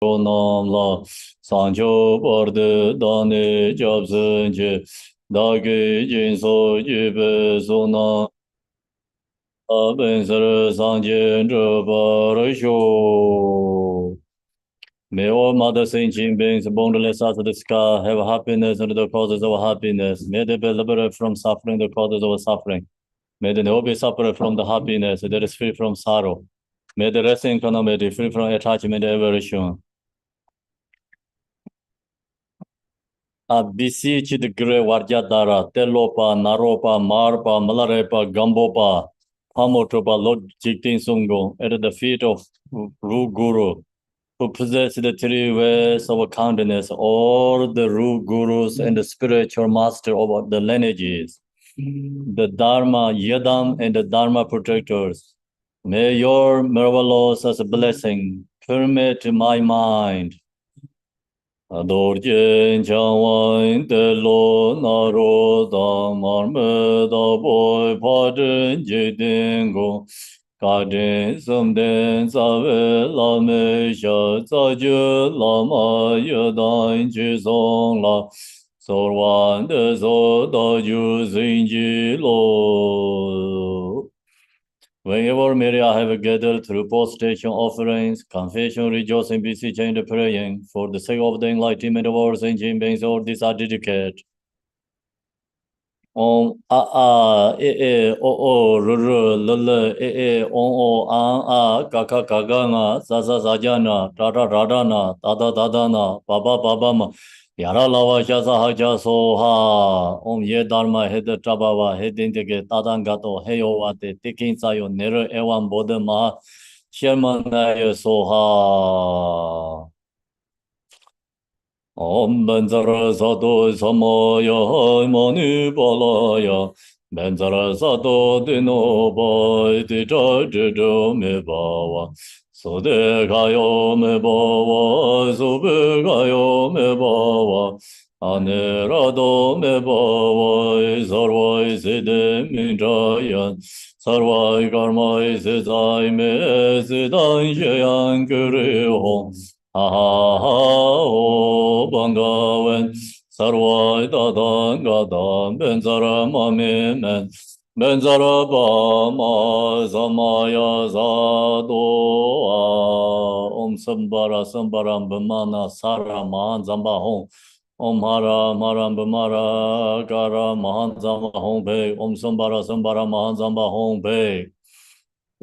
nam la sanjo borde dane jabzen je dage jin so jibe so na aben sar sanjen bar sho. May all Mother Saint Jean beings boundless as the sky have happiness and the causes of happiness. May they be liberated from suffering, the causes of suffering. May they never be separate from the happiness that is free from sorrow. May the rest in calamity free from attachment and aversion. I beseech the great Varjadara, Telopa, Naropa, Marpa, Malarepa, Gambopa, Pamotropa, Lord Jiktin Sungo, at the feet of Ru Guru, who possess the three ways of kindness, all the Ru Gurus and the spiritual master of the lineages, the Dharma, Yadam, and the Dharma protectors. May your marvelous blessing permeate my mind. Adorjen Jan21 de lo naro da marme da boy paden jedingo kaden somden save la me sha za je la ma ye dan ji song la sorwan de zo da ju zin ji lo. Whenever Maria have gathered through prostration offerings, confession, rejoicing, beseeching, and praying, for the sake of the enlightenment of our sentient beings, all these are dedicated. Om a a o ru ru l o a ka ka na sa sa sa na da da na da na ba ma yara lava sha sa ha ja so ha om ye dharma he de trabava he din de ge tadan gato he yo wa te tikin sa yo ner ewan bodha ma sherman yo so ha. Om Benzara Sato Samaya Mani Balaya Benzara Sato Dino Bai Tita Tito Me Bawa Sode Kayo Me Bawa Sube Kayo Me Bawa Anerado Me Bawa Sarvai Sede Minjayan Sarvai Karmai Sedai Me Sedan Shayan Kuri Hong o bangawen sarvai dadan gadan benzara mame men benzara ba ma zamaya zado om sambaram bhamana sara mahan zamba hong om hara maram bhamara kara mahan zamba hong bhe om sambara mahan zamba hong bhe.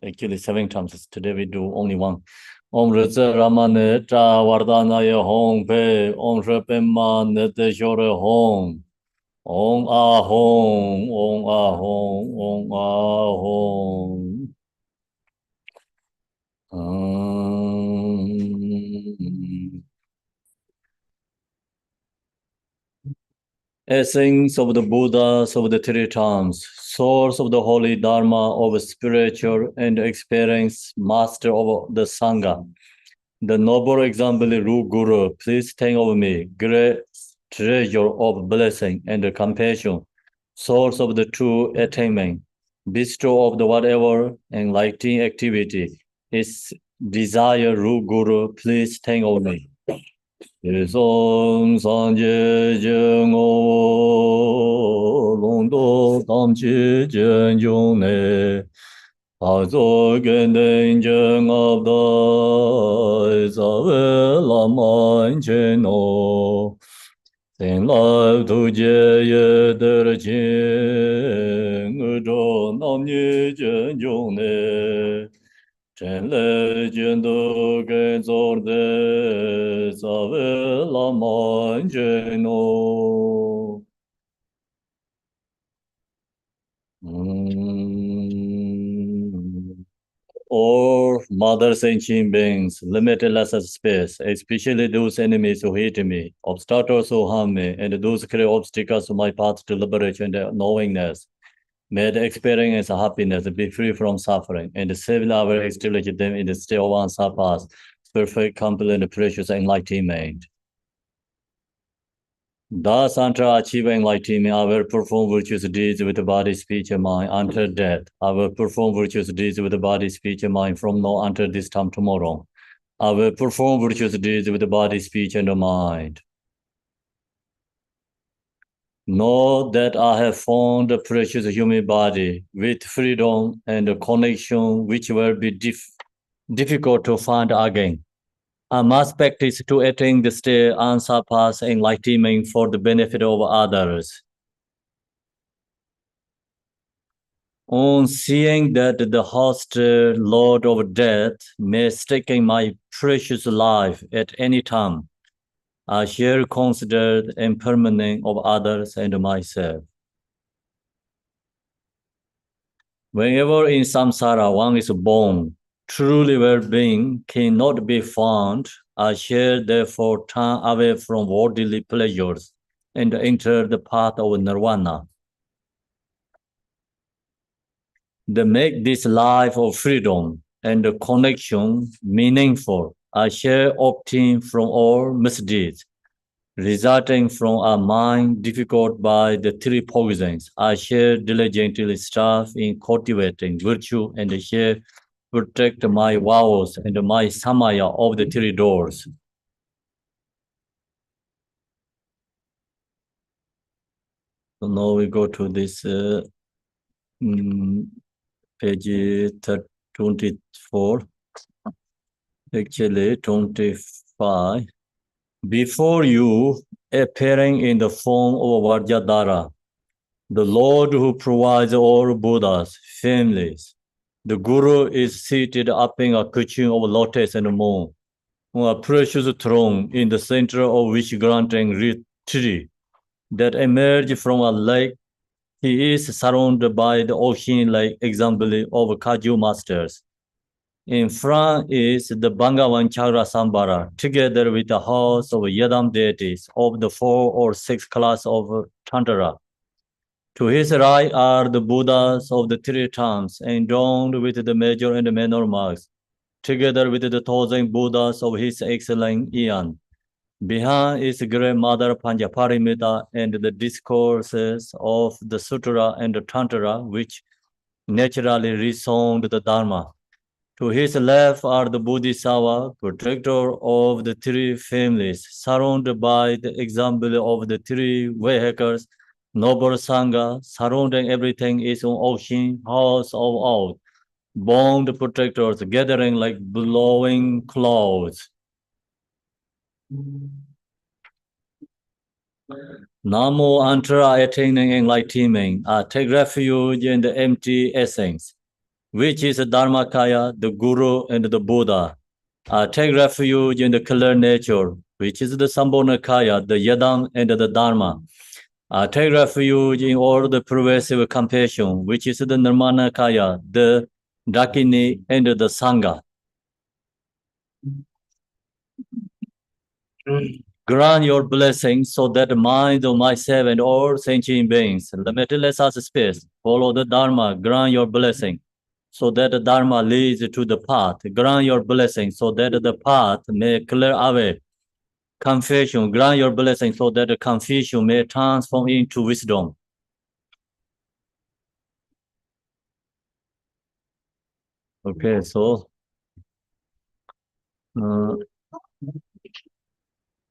Actually 7 times. Today we do only one. Om Ritsa Ramane Cha Vardhanaya Hong Pe Om Shrepema Neteshore Hong Om Ahong Om Ahong Om Ahong. Essence of the Buddhas of the three times, source of the holy Dharma of spiritual and experience, master of the Sangha. The noble example Ru Guru, please think of me, great treasure of blessing and compassion, source of the true attainment, bestow of the whatever enlightening activity is desire Ru Guru, please think of me. Song Sanje Jengo Longdo Tamchi Jenjong Ne Azo Genden Jeng Abda Zawe Laman Cheno Sen Lai Tu Je Ye Der Ching Udo Nam Ni Jenjong Ne Chen le juen du gen zor de sa ve la man no. Or mother sentient beings, limitless as space, especially those enemies who hate me, obstacles who harm me, and those create obstacles to my path to liberation and knowingness. May the experience of happiness be free from suffering, and save our establish them in the state of unsurpassed, perfect, complete, and precious enlightenment. Thus, until achieving enlightenment, I will perform virtuous deeds with the body, speech, and mind until death. I will perform virtuous deeds with the body, speech, and mind from now until this time tomorrow. I will perform virtuous deeds with the body, speech, and the mind. Know that I have found the precious human body with freedom and a connection which will be difficult to find again. I must practice to attain the state unsurpassed enlightenment for the benefit of others. On seeing that the host Lord of Death may stake my precious life at any time, I shall consider the impermanence of others and myself. Whenever in samsara one is born, truly well-being cannot be found. I shall therefore turn away from worldly pleasures and enter the path of nirvana. They make this life of freedom and connection meaningful. I shall obtain from all misdeeds resulting from a mind difficult by the three poisons. I shall diligently strive in cultivating virtue and shall protect my vows and my samaya of the three doors. So now we go to this page 24, actually 25. Before you, appearing in the form of Vajradhara, the Lord who provides all Buddhas, families. The Guru is seated up in a cushion of lotus and moon, on a precious throne in the center of which granting retreat that emerge from a lake. He is surrounded by the ocean like example of Kaju masters. In front is the Bangavan Chakra Sambara, together with the house of Yadam deities of the 4 or 6 class of Tantra. To his right are the Buddhas of the three terms, endowed with the major and minor marks, together with the 1,000 Buddhas of his excellent Eon. Behind is Great Mother Panjaparimita and the discourses of the Sutra and the Tantra, which naturally resound the Dharma. To his left are the Bodhisattva, protector of the three families, surrounded by the example of the three vehicles, noble Sangha, surrounding everything is an ocean, house of out, bound protectors gathering like blowing clouds. Namo Antara attaining enlightenment, take refuge in the empty essence, which is the Dharmakaya, the Guru, and the Buddha. Take refuge in the clear nature, which is the Sambhonakaya, the Yadam, and the Dharma. Take refuge in all the pervasive compassion, which is the Nirmanakaya, the Dakini, and the Sangha. Grant your blessing so that the mind of myself and all sentient beings, limitless as space, follow the Dharma. Grant your blessing so that the Dharma leads to the path. Grant your blessing so that the path may clear away confusion. Grant your blessing so that the confusion may transform into wisdom. Okay, so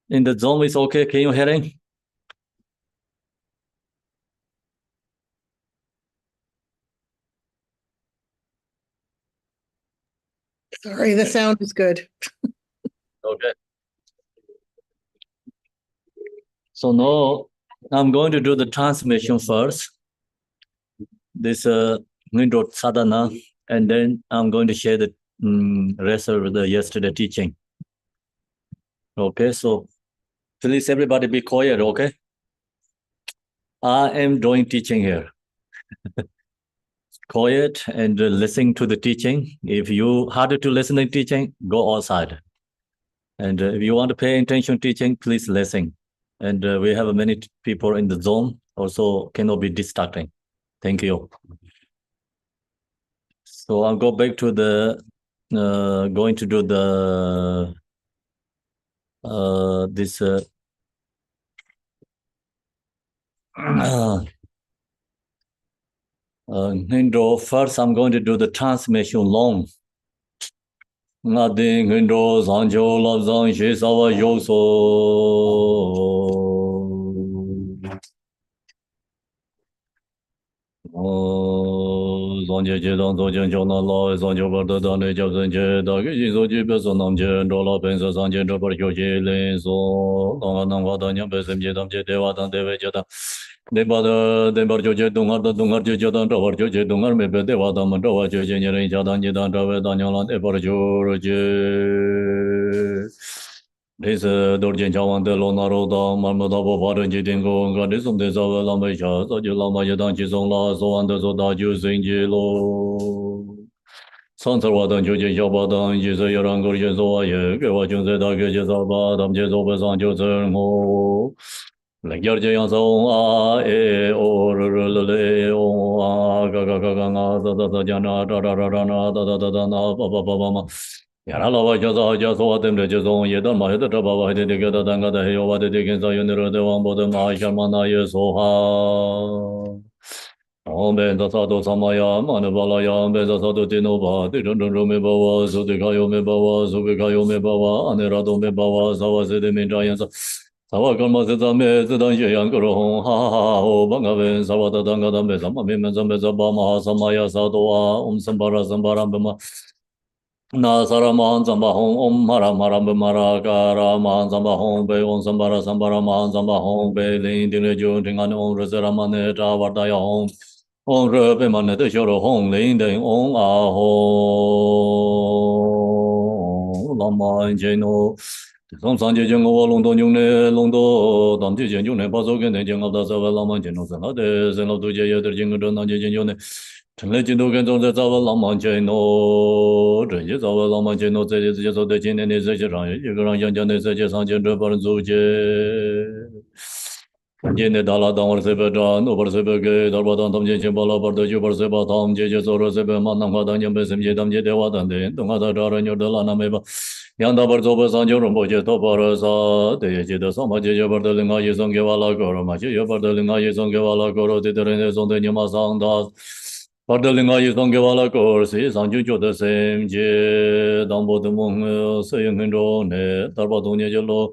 in the zone is okay. Can you hearing? Sorry, the sound is good. Okay. So now I'm going to do the transmission first. This Ngondro sadhana, and then I'm going to share the rest of the yesterday teaching. Okay, so please everybody be quiet, okay? I am doing teaching here. Quiet and listen to the teaching. If you hard to listen to teaching, go outside. And if you want to pay attention teaching, please listen. And we have many people in the zone, also cannot be distracting. Thank you. So I'll go back to the, going to do the, this, Ngondro. First, I'm going to do the transmission long. Nothing controls on Joe loves on she's our yo so. Zong jie jie dang zong jian jiao na lao zong jiao bar de dang de jiao zhen jie da ge yin so ji be so nam jian zhou lao ben se sang jian zhe bar xiu jie lin so dong a nang hua dang niang be sem jie dang jie de wa dang de wei jie dang de ba de bar jiu jie dong er de dong er jiu jie dang zhou bar jiu jie dong er me be de wa dang man zhou wa jiu jie nian ren jia dang jie dang zhou wei dang niang lang de bar jiu jie 这是都是坚强王的罗纳罗当，满目大波发展起天空，看这送的早晚浪费下，早就浪费一当起送了，说完的说大就升级喽。上次我等就见小巴当，一直有人给接受我也给我军在大给介绍吧，他们接受不上就整我。人家这样送啊，哎哦，哦啊，嘎嘎嘎嘎啊，哒哒哒讲那，哒哒哒哒那，哒哒哒哒那，叭叭叭叭嘛。呀，那老外叫啥叫说话对不对？就从一到嘛，有的这爸爸还得这个的，单个的还有我的这个啥有的的王八的嘛，一下嘛那也说哈。我们这啥都什么呀？嘛的巴拉呀，没这啥都电脑吧？对正正正没把我，手对卡又没把我，手背卡又没把我，安那啥都没把我，啥我谁的没这样子？啥我干嘛是咱们是当学样个红，哈哈哈！我帮个问啥我的当个当没什么没们咱们这把嘛什么呀啥多啊？我们什么啦什么啦不嘛？那萨拉曼赞巴吽，嗡嘛拉嘛拉布嘛拉嘎拉曼赞巴吽，贝嗡桑巴拉桑巴拉曼赞巴吽，贝林丁勒就听安嗡热塞拉曼内扎瓦达呀吽，嗡热贝曼内的小罗吽，林丁嗡啊吽，拉曼杰诺。从上节讲我龙多牛呢，龙多当节讲牛呢，把手给那讲我到这个拉曼杰诺，是好的，是老多节有点讲个这那节讲牛呢。成了进度跟踪在找个浪漫节诺，这些找个浪漫节诺，这些直接说在今天的世界上，一个人演讲的世界上，简直把人走街。今天大拉当我随便站，我把随便给，大把当他们进行把老板的就把随便他们解决做了随便嘛，南华当年被什么他们解决话当的，东华的找人有的拉那没吧。杨大本做不上就容不解，头把了啥？对，记得上把解决把的另外一送给我那个了嘛，解决把的另外一送给我那个了，对的人送的你马上他。把这另外一送给我那个，实际上就觉得sem节当不的梦，摄影很重的，大把东西就落，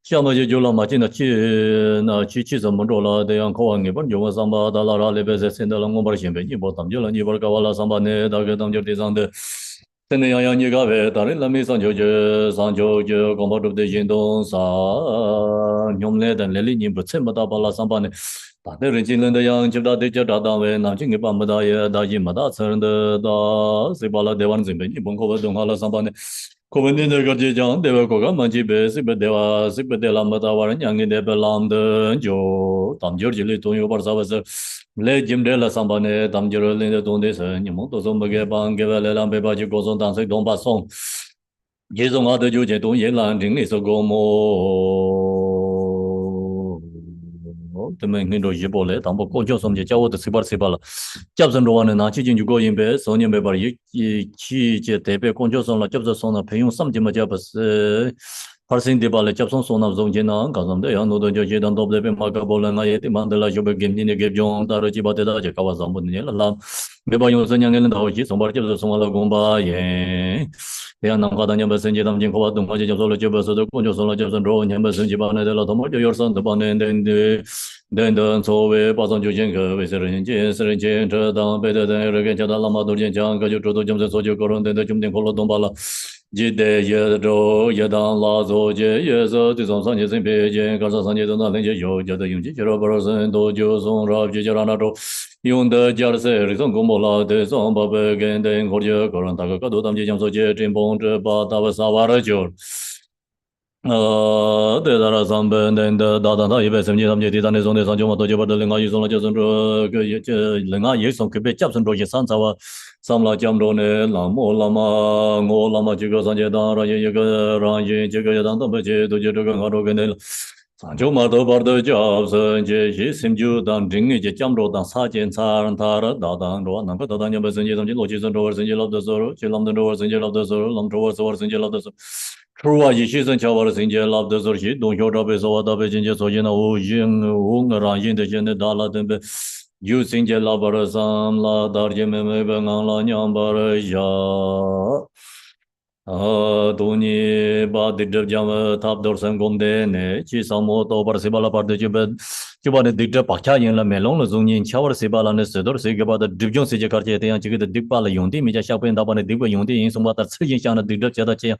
下面就了嘛，进了去那去什么着了，这样考完一本就我上班，到那里边是现在了，我把先别你把当就了，你把搞完了上班呢，大概当就地上的。现在样样你搞呗，大人那没上就光把这的行动啥，用来的那里你不这么大把那上班呢？大的人进来的样，就大的就大单位，南京给办不大也大一么大车的大，谁把那台湾这边你甭可不动好了上班呢？可问题那个就讲，对吧？各个门级别是不对哇，是不对那么大玩意，两个那边làm的就当就这里都有把啥回事？来今天来上班呢，当就领的东的是，你们都是没给帮给外来两百把就各种当水东把送。这种我的就这东西难听的是个么？他们很多一波来，当不过叫什么就叫我的吃吧了。叫什么话呢？拿起进去过一百，少年没把一起就代表公交上了，叫不上了，朋友什么就没叫不是。persen de bale chapson sona zong jin na ka sam de ya no do je dan dob de be ma ka bol na ye te man de la jo be gem ni ne ge jong ta ro ji ba de da je ka wa sam bu ni la la me ba yo sen yang ne da ho ji song ba je song la gong ba ye ya na ka da nya be sen je dam jin ko wa dong ma je so lo je be so de ko jo so la je san ro nya be sen ji ba ne de la to mo jo yor san de ba ne de den den so we ba sang ju jin ge we se ren jin zhe dang be de de re ge jia da la ma do jin jiang ge ju zhu do jim se so ju ko ron de de jum den ko lo dong ba la ji de ye zhou ye dang la zo jie ye ze de zong sang jie sen pe jian ga sa sang jie de na len jie you jie de yong ji jie ro ba sen do jiu song ra jie jie ran na zhou yong de jia se ri song gong bo la de song ba be gen de ko jie ko ran da ge do dam jie jiang so jie zhen bong zhe ba da ba sa wa de jiu对的了，上班的大单他130他们就第三的送的上就嘛，多就把这另外一送了，就是说个也这另外一送给别接上着些三操啊，上了讲着呢，那么这个上街当然一个让人这个也当都不接，都就这个俺这个呢了。上就嘛都把这叫生这些心就当真的就讲着当啥检查让他的大当着，那个大当年不生气，他们就逻辑上着生气老的时候，就他们着生气老的时候，他们着生气老的时候。出啊，一些人瞧我的生节，老的时候去东小这边说我这边今天说起那我让人的现在打了等呗，有生节老把的上了，大姐妹妹被俺老娘把的下。Duni ba dikdep jam thap dor sam gomde ne chi samo to par sebala par de juba ne dikdep pakcha yin la melong la zung yin chawar sebala ne sedor se ge ba de dibjon se je kar che te yang chi ge de dikpa la yongdi mi ja sha pen da ba ne dikpa yongdi yin sum ba tar chi yin sha na dikdep che da che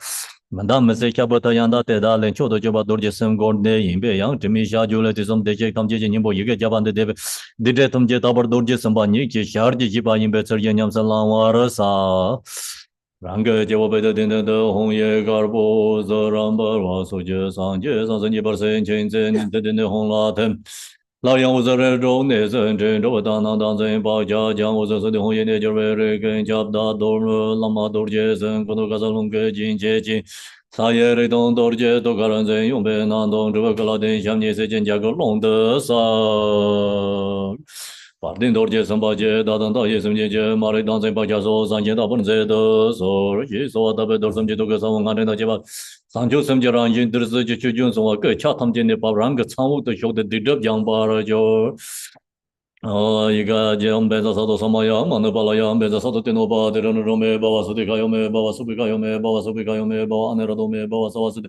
manda me se kya ba ta yang da te da len cho do juba dor je sam gomde yin be yang timi sha ju le te som de che kam je yin bo ye ge ja ban de de dikdep tum je ta bar dor je sam ba ni che shar je ji ba yin be cher yin nyam sa la war sa Ranga Jewa Beda Dinda Hong Ye Garbo Zaramba Waso Je Sang Je Sang Sen Je Bar Sen Chen Zen Dinda Hong La Tem La Yang Wu Zere Zhou Ne Sen Chen Zhou Dan Nang Dan Zen Ba Jia Jiang Wu Zhe Se De Hong Ye Ne Je Wei Re Gen Jab Da Dor Lama Dor Je Sen Gu Du Ga Sa Lung Ge Jin Je Jin Sa Ye Re Dong Dor Je Do Ga Ran Zen Yong Be Nan Dong Zhe Wei Ge La Den Xiang Nie Se Jian Jia Ge Long De Sa法定多节三八节，大当大业三节节，马来当真八家说三节大本节的说，一说大白多三节多个三万安人大节吧，三九三节让人得是就就就说个恰他们间的把让个产物都晓得对着讲吧了就。一个将白色萨多萨玛雅，曼德巴拉雅，白色萨多天诺巴，德人罗梅，巴瓦苏迪卡尤梅，巴瓦苏比卡尤梅，巴瓦苏比卡尤梅，巴瓦安内拉多梅，巴瓦萨瓦斯的。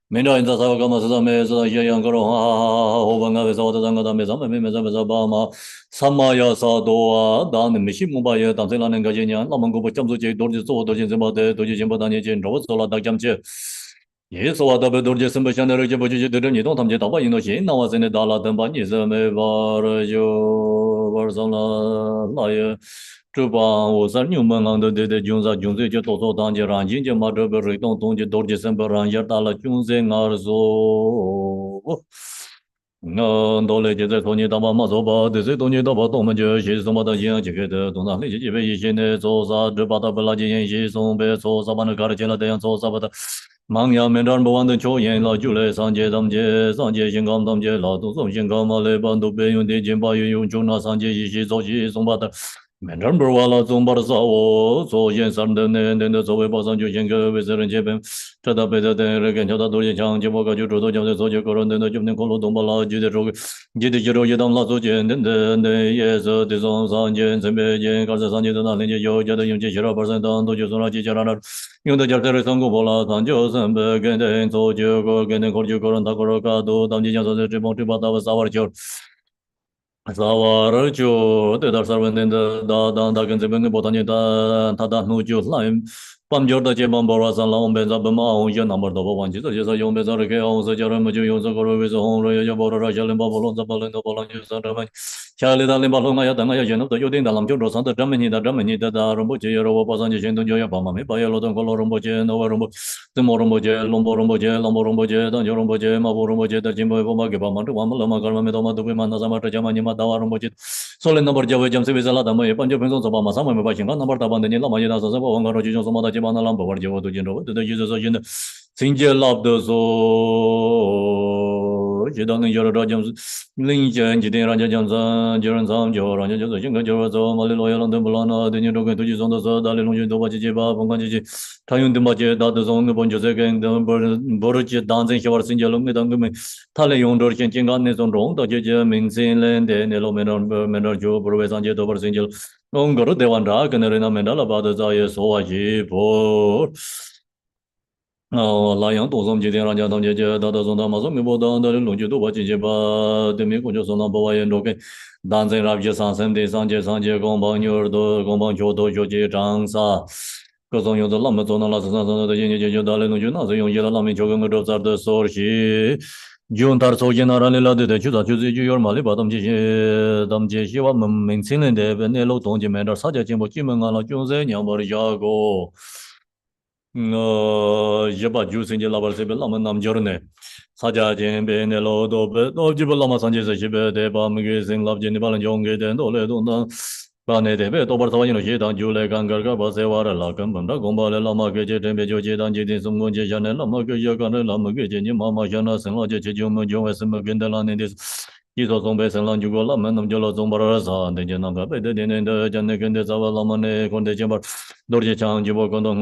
明朝人在萨瓦伽马斯萨梅斯耶扬格罗哈哈哈哈，后半个为萨瓦德赞格达梅萨梅梅萨梅萨巴马，萨玛雅萨多啊，当年没西姆巴耶，当时那年个几年，那么个不讲究这多的做多钱什么的，多钱钱不当年钱，我做了大讲解。也是我特别多的什么想的那些不就是对着你动他们就打把印度钱，那我现在打了等把你是没法了就玩上了那也。这帮我是牛门行的，对军事就多做当家让人家嘛这边瑞东东就多的什么让人打了军事二手。多了就在托尼大把马走吧，这些托尼大把东门就些什么的钱，这个的东南那些几位一些呢，做啥这把他不拉几件些送别做啥把那搞的钱了，这样做啥把他。忙呀，面站不完的抽烟了，就来上街他们街，上街先搞他们街，老多送先搞嘛来帮都别用的钱把用就那上街一起走起送把他。面站不完了，总把他扫我，做烟三的那作为保障就先个为责任这边，这他背着的人跟叫他多些强，结果个就主动叫他做就个人的就能空路东把了，就得说个，就得接着也当老做见等也是得从上街准备见，搞这上街的那人家有叫他用这些老百姓当都就从那几家那。用的叫这里三个波拉，咱就三百跟人做结果，跟人口就个人他个人干都，当你讲说这这帮这帮大把撒瓦球。萨瓦尔就对他三文的他跟这边的波他他努就来，半截的肩膀包了三老本在本马红也那么多不忘记这就是用本在这个红色叫人们就用这个为是红人也包了小人包不拢这包人都包了就三这么，下里的人包拢啊要等啊要钱都有点的人就说上的这么你的人不接了我把上去先东就要帮忙没把也老东个老人不接那我人不怎么人不接龙不人不接龙不人不接当就人不接马不人不接的金不不嘛给帮忙这我们了嘛干嘛没到嘛都被嘛那什么这家嘛你嘛大人不接。Soalnya nomor Jawa jam sebisa lah tamu ya panjang pensong sama sama me pasien kan nomor taban de lama ya sa sa ba wang ro ji jong sama da ji ba na lam ba war Jawa tu jin ro de ji so jin sin je lab de so ji da ne yo ro jam ling jen ji de ran jam sa ji ran sam jo ran jo so jin ga jo so ma le lo ya lang de ba na de ni ro ge tu ji song de so da le long jin do ba ji ba phong kan ji ta yun de ma je da de song ne bon jo se ge de bo ro ji dan zen xia war sin je long ge dang ge me ta le yong ro chen jin ga ne song rong da je je ming sin len de ne lo me ro jo pro ve san je do bar sin je long go de wan ra ge ne na me da la ba de za ye so wa ji bo 拉洋东松今天让家当姐姐，大大松他马松没波当的龙就都把姐姐把对面公就送到包外沿着给，当真让些上身的上街公帮女儿的公帮脚都学姐长啥，各种用的那么做那拉斯上的姐姐就打来龙就那是用些了那么就跟个这咋的说些。用他手机拿来了的，就他就是就有嘛的把他们这些我们年轻人的那老东西买点啥家进步进门啊了，就是娘把的价格。ये बात जो सिंजे लाबर से बेला मन नाम जोरने साजा जेन बेने लो दो जिब लामा संजे से शिबे दे बा मगे सिंग लाब जेन बालन जोंगे दे दो ले दो ना बाने दे बे तो बर सवा नो जे दां जो ले गांगर का बसे वार ला कम बंदा गोंबा ले लामा के जे दे बे जो जे दां जे दिन सुम जे जाने लामा के ये गाने लामा के जे नि मामा जाना संग ला जे जो म जो वैसे म गेंदा लाने दे 一说从北省浪就过了门，那么就老总把那啥，等见那个北的天天的讲那跟的早了嘛呢，con的前边多些强就不广东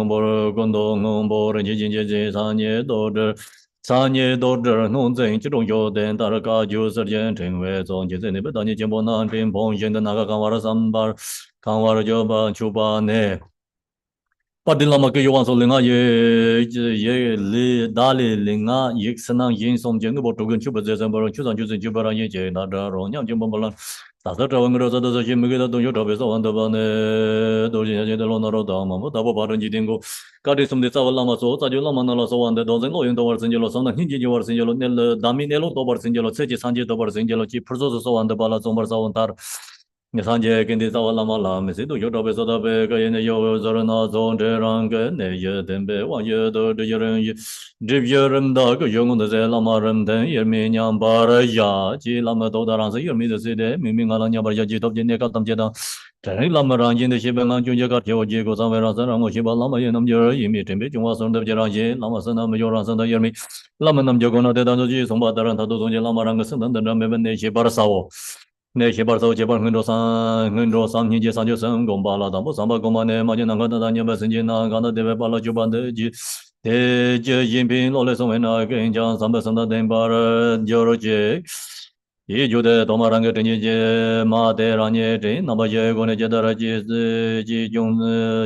广东人节三年多这农村这种有的，大家就是间成为总结在那边当年节目那边碰见的那个看完了三班，看完了就把就把呢。Padilama ke yuan so linga ye li dali linga yik sanang yin som jeng bo to gun chu ba zeng ba chu san chu zeng chu ba yin je na da ro nyam jeng ba lan da da ro ngro da da jim ge da dong yu da be so wan da ba ne do jin je da lo na ro da ma da bo ba ren ji ding go ka de sum de sa la ma so sa ju la ma na la so wan da dong zeng lo yin do war zeng je lo sam na hin ji ji war zeng je lo ne le da mi ne lo do war zeng je lo che ji san ji do war zeng je lo chi phur so so wan da ba la zong bar sa wan tar Sanje kendi sawa lama lama si tu yo dobe so dobe ka yene yo zara na zon de rang ke ne ye tembe wang ye do de ye ren ye drip ye ren da ke yo ngon de se lama ren ten ye mi nyam ba ra ya ji lama do da rang se ye mi de se de mi mi nga la nyam ba ya ji top je ne ka tam je da ten lama rang jin de shi ben ngang chung je ka tyo ji ko sa we rang sa rang ngo shi ba lama ye nam je ye mi tembe chung wa son de je rang ye lama sa na me yo rang sa da ye mi lama nam je ko na de da ji song ba da ran ta do song je lama rang ge sen dan dan me ben ne shi ba ra sa wo 내 개발서 개발 흔로상 현재 산조성 공발하다 뭐 삼바 공만에 맞은 나가다 다녀봐 선진나 가다 대배 발라 주반데지 대제 인빈 올레서 왜나 굉장 삼바선다 덴바르 저로제 예조대 도마랑게 되니제 마데라니 데 나바제 고네 제다라지 지종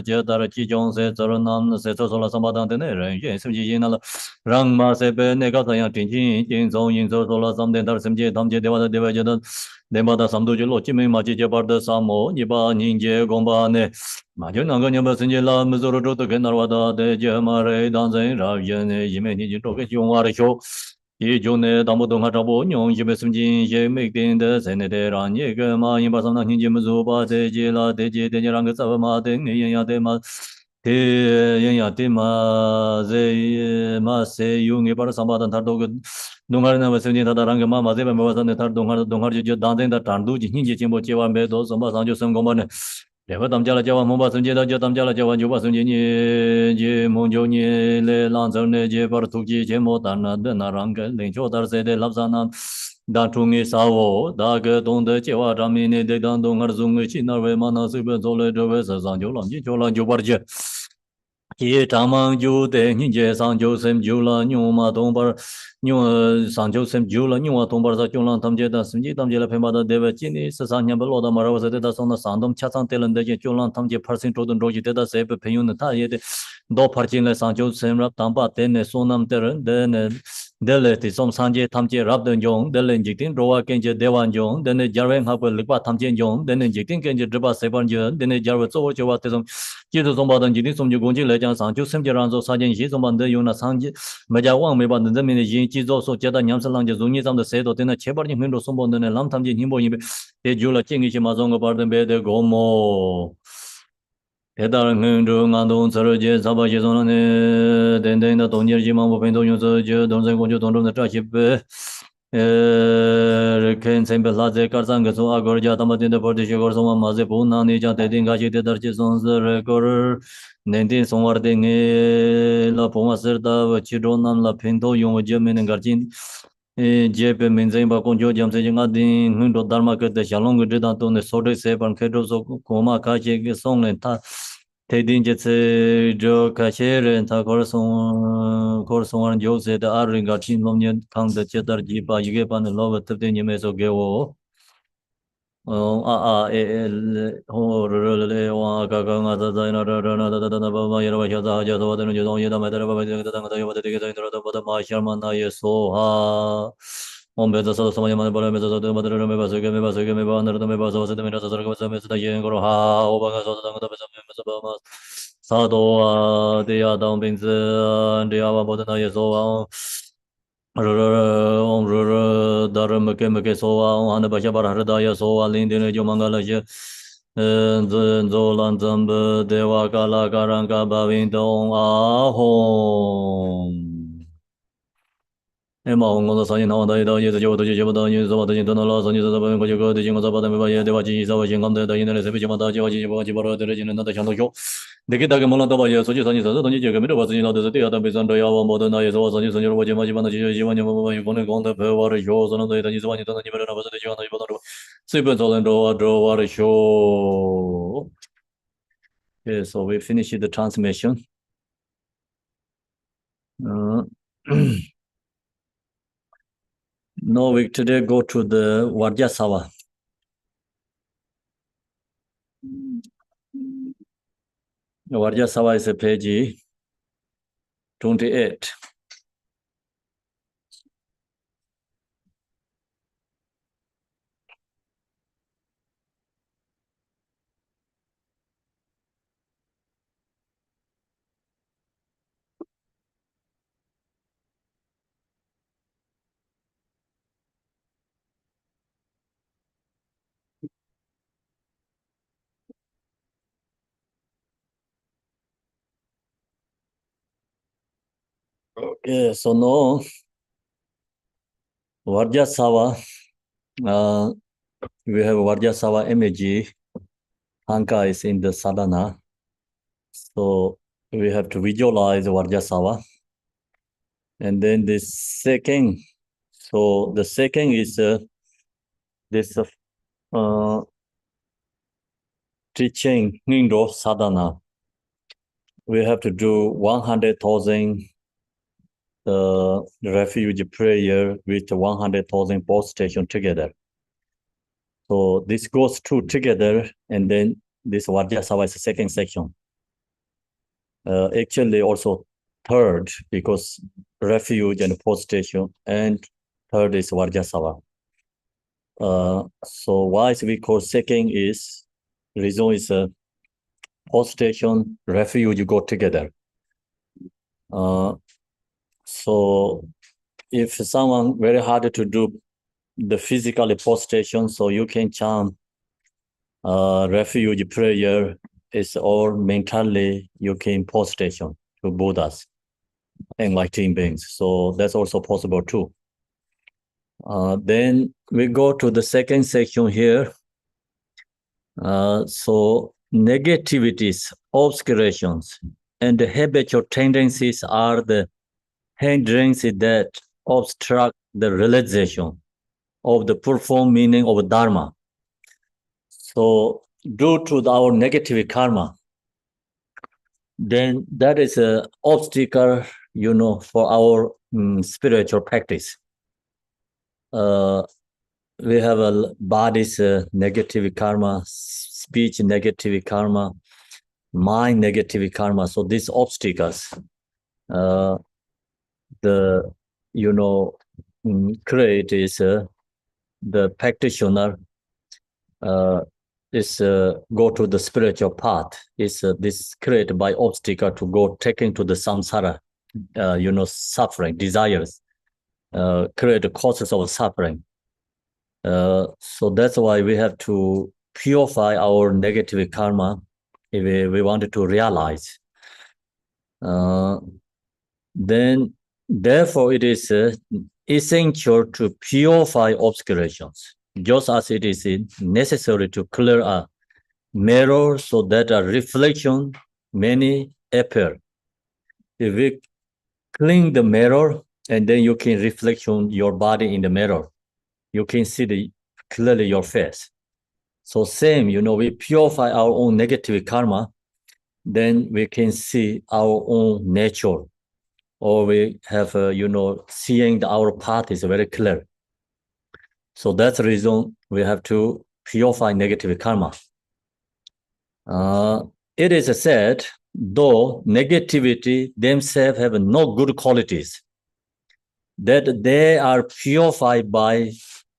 제다라 지종세 저런남 세서솔라 삼바당데 네 예습지진나 랑마세베 내가 그냥 진진 진성 인서솔라 삼데다르 심제 담제 대와다 대와제다 내마다 삼도질로 찜이 맞지 제바르다 사모 니바 닌제 공바네 마저 나가냐바 선제라 무조로도 괜나와다 대제마레 단zen 라비네 이메니지 도게 용와르쇼 이 존에 담보동 하자보 뇽 집에 숨진 예 맥된데 세네데란 예가 마이 바상나 닌지 무조바 대제라 대제 대제랑 그 사바마 등이야 대마 대야 대마 제 마세 용에 바로 삼바단 다도 그 동아리나 버스니 다다랑 그 마마제 마바산데 다 동아리 저 단된다 단도 진지 진보 제와 매도 삼바상조 성공만에 내가 담자라 제와 몸바 선제다 저 담자라 제와 조바 선제니 제 몽조니 레 란저네 제 바로 투지 제 모다나데 나랑게 랭조다르세데 랍사나 다퉁이 사wo 다게 동데 제와 라미네 대단 동아르 중의 치나웨 마나스베 졸레 저베서 상조람지 졸라 조버제 이 자망주 대인제 상조샘 줄라 뇽마 동바 뇽 상조샘 줄라 뇽마 동바서 줄라 탐제다 심지 탐제라 페마다 데베치니 서상냠벌로다 마라워서데다 손나 상돔 차상 텔런데 줄라 탐제 퍼센트 도든 로지데다 세베 페윤나 타예데 도 퍼진레 상조샘라 담바 데네 소남 데른 데네 델레티 솜 상제 탐제 랍던 용 델렌 지팅 로와 켄제 대완 용 데네 자르행 하고 릭바 탐제 용 데네 지팅 켄제 드바 세번 저 데네 자르 쪼워 쪼와 데솜 지도 좀 받은 지리 좀 공지来讲 상주 심지랑조 사진 시좀 만데 용나 상지 매자왕 매받는 데면에 인 지조소 제다 냠슬랑제 종이zam도 세도 되나 제발님 흔로 손본데네 람탐지 힘보이 대줄라 찡이시 마종거 받은 배데 고모 대다른 흔로 안동 서로제 사바시존네 덴덴다 동jer지만 보편도 용서 저 동생 공주 동동의 자십베 ken sembe laze karsan ge so agor ja tamatin de borde je gor so maze buna ne ja de din ga je de dar je son zer gor nendin son war de nge la poma ser da chi ron nam la phin do yong je men gar jin je pe min zain ba kon jo jam se jing a din hun do dharma ke de shalong ge da to ne so de se ban ke do so ko ma ka je ge song ne ta te din je se jo ka che ren ta kor song wan jo se da ar ring ga chin long nyen kang de che dar ji ba yige ban lo ba te de me so ge wo a ho ro le wa ga ga nga da da na ra na da da ba ba ya ba ya da ja so da no jo dong ye da ma da ba ba da da da yo ba de ge da da ba da ma shar ma na ye so ha om be da so so ma ya ma ba me so da ma da me ba so ge me ba so ge me ba na da me ba so se de me da so ga so me so da ye go ha o ba ga so da da ba so me so ba ma sa do a de ya dong bin zi de ya ba bo da na ye so a om dar me ke so a an ba sha ba ra da ya so a lin de ne jo mangala je zo lan zam de wa ka la ka ran ka ba win dong a hong 에마 온고도 산이 나온다 이다 예도 저도 제보다 뉴스보다 진도나라 산이 자바는 거지 그 대신 거자 받으면 봐야 대와 지사와 신감대 이내에 세비지마다 지와 지와 지바로 들어지는 나다 향도쇼 내게 다게 몰라도 봐야 소지 산이 사서 돈이 제가 미로 봐서 나도 대야다 비싼 도야와 모든 나에서 산이 선으로 보지 마지마나 지지와니 뭐 이번에 공대 배워를 쇼서는 도이다 지와니 돈이 미로 봐서 지와나 이번으로 세번 돌은 도와를 쇼 Okay, so we finished the transmission. Now we today go to the Vajrasattva. Vajrasattva is page 28. Okay, so now Vajrasattva, we have Vajrasattva image. Hanka is in the sadhana. So we have to visualize Vajrasattva. And then the second, so the second is this teaching Ngondro sadhana. We have to do 100,000 refuge prayer with 100,000 post station together. So this goes two together, and then this Vajrasattva is the second section. Actually also third, because refuge and post station, and third is Vajrasattva. So why is we call second is, reason is post station, refuge go together. So if someone very hard to do the physical post station, so you can chant refuge prayer is or mentally you can post station to Buddhas, enlightened beings. So that's also possible too. Then we go to the second section here. So negativities, obscurations, and the habitual tendencies are the hindrances that obstruct the realization of the profound meaning of Dharma. So due to our negative karma, then that is an obstacle, for our spiritual practice. We have a body's negative karma, speech negative karma, mind negative karma. So these obstacles, create is the practitioner is go to the spiritual path. Is this created by obstacle to go taking to the samsara, suffering, desires, create causes of suffering. So that's why we have to purify our negative karma if we wanted to realize. Then, therefore, it is essential to purify obscurations, just as it is necessary to clear a mirror so that a reflection many appear. If we clean the mirror, and then you can reflection your body in the mirror, you can see clearly your face. So same, we purify our own negative karma, then we can see our own nature, or we have, seeing our path is very clear. So that's the reason we have to purify negative karma. It is said, though negativity themselves have no good qualities, that they are purified by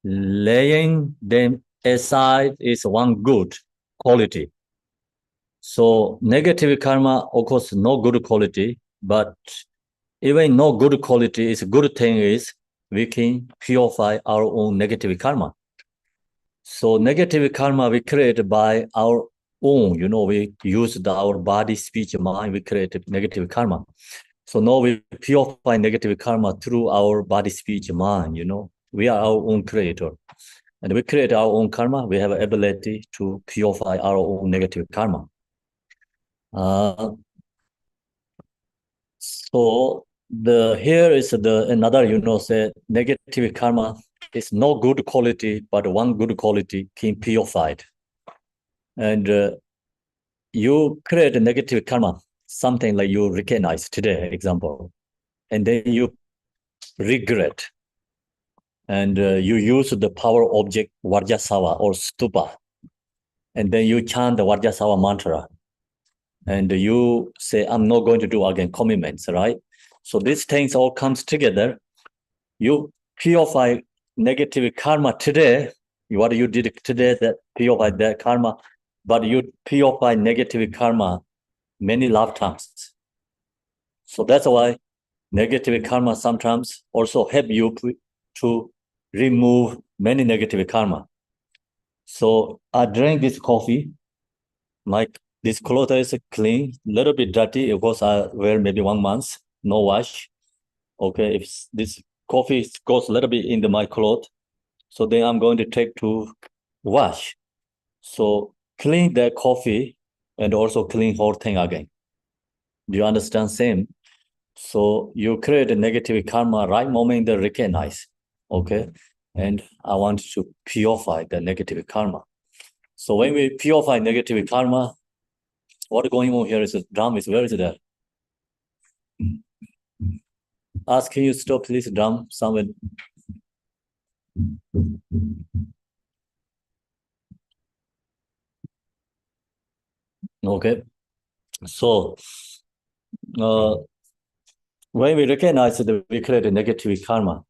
laying them aside is one good quality. So negative karma, of course, no good quality, but even no good quality is a good thing is we can purify our own negative karma. So negative karma we create by our own, we use our body, speech, mind, we create negative karma. So now we purify negative karma through our body, speech, mind, we are our own creator. And we create our own karma, we have an ability to purify our own negative karma. So here is another, say negative karma is no good quality, but one good quality can purified. And you create a negative karma, something like you recognize today, example, and then you regret. And you use the power object Vajrasattva or stupa, and then you chant the Vajrasattva mantra. and you say, I'm not going to do again commitments, right? So these things all comes together. You purify negative karma today, what you did today, that purify that karma, but you purify negative karma many lifetimes. So that's why negative karma sometimes also help you to remove many negative karma. So I drink this coffee, this clothes is clean, little bit dirty, of course I wear maybe 1 month, no wash. Okay, if this coffee goes a little bit into my clothes, so then I'm going to take to wash. So clean that coffee and also clean whole thing again. Do you understand? Same. So you create a negative karma right moment they recognize. Okay. And I want to purify the negative karma. So when we purify negative karma, what's going on here is the drum is where is that? Ask, can you stop this drum somewhere? Okay. So when we recognize that we create a negative karma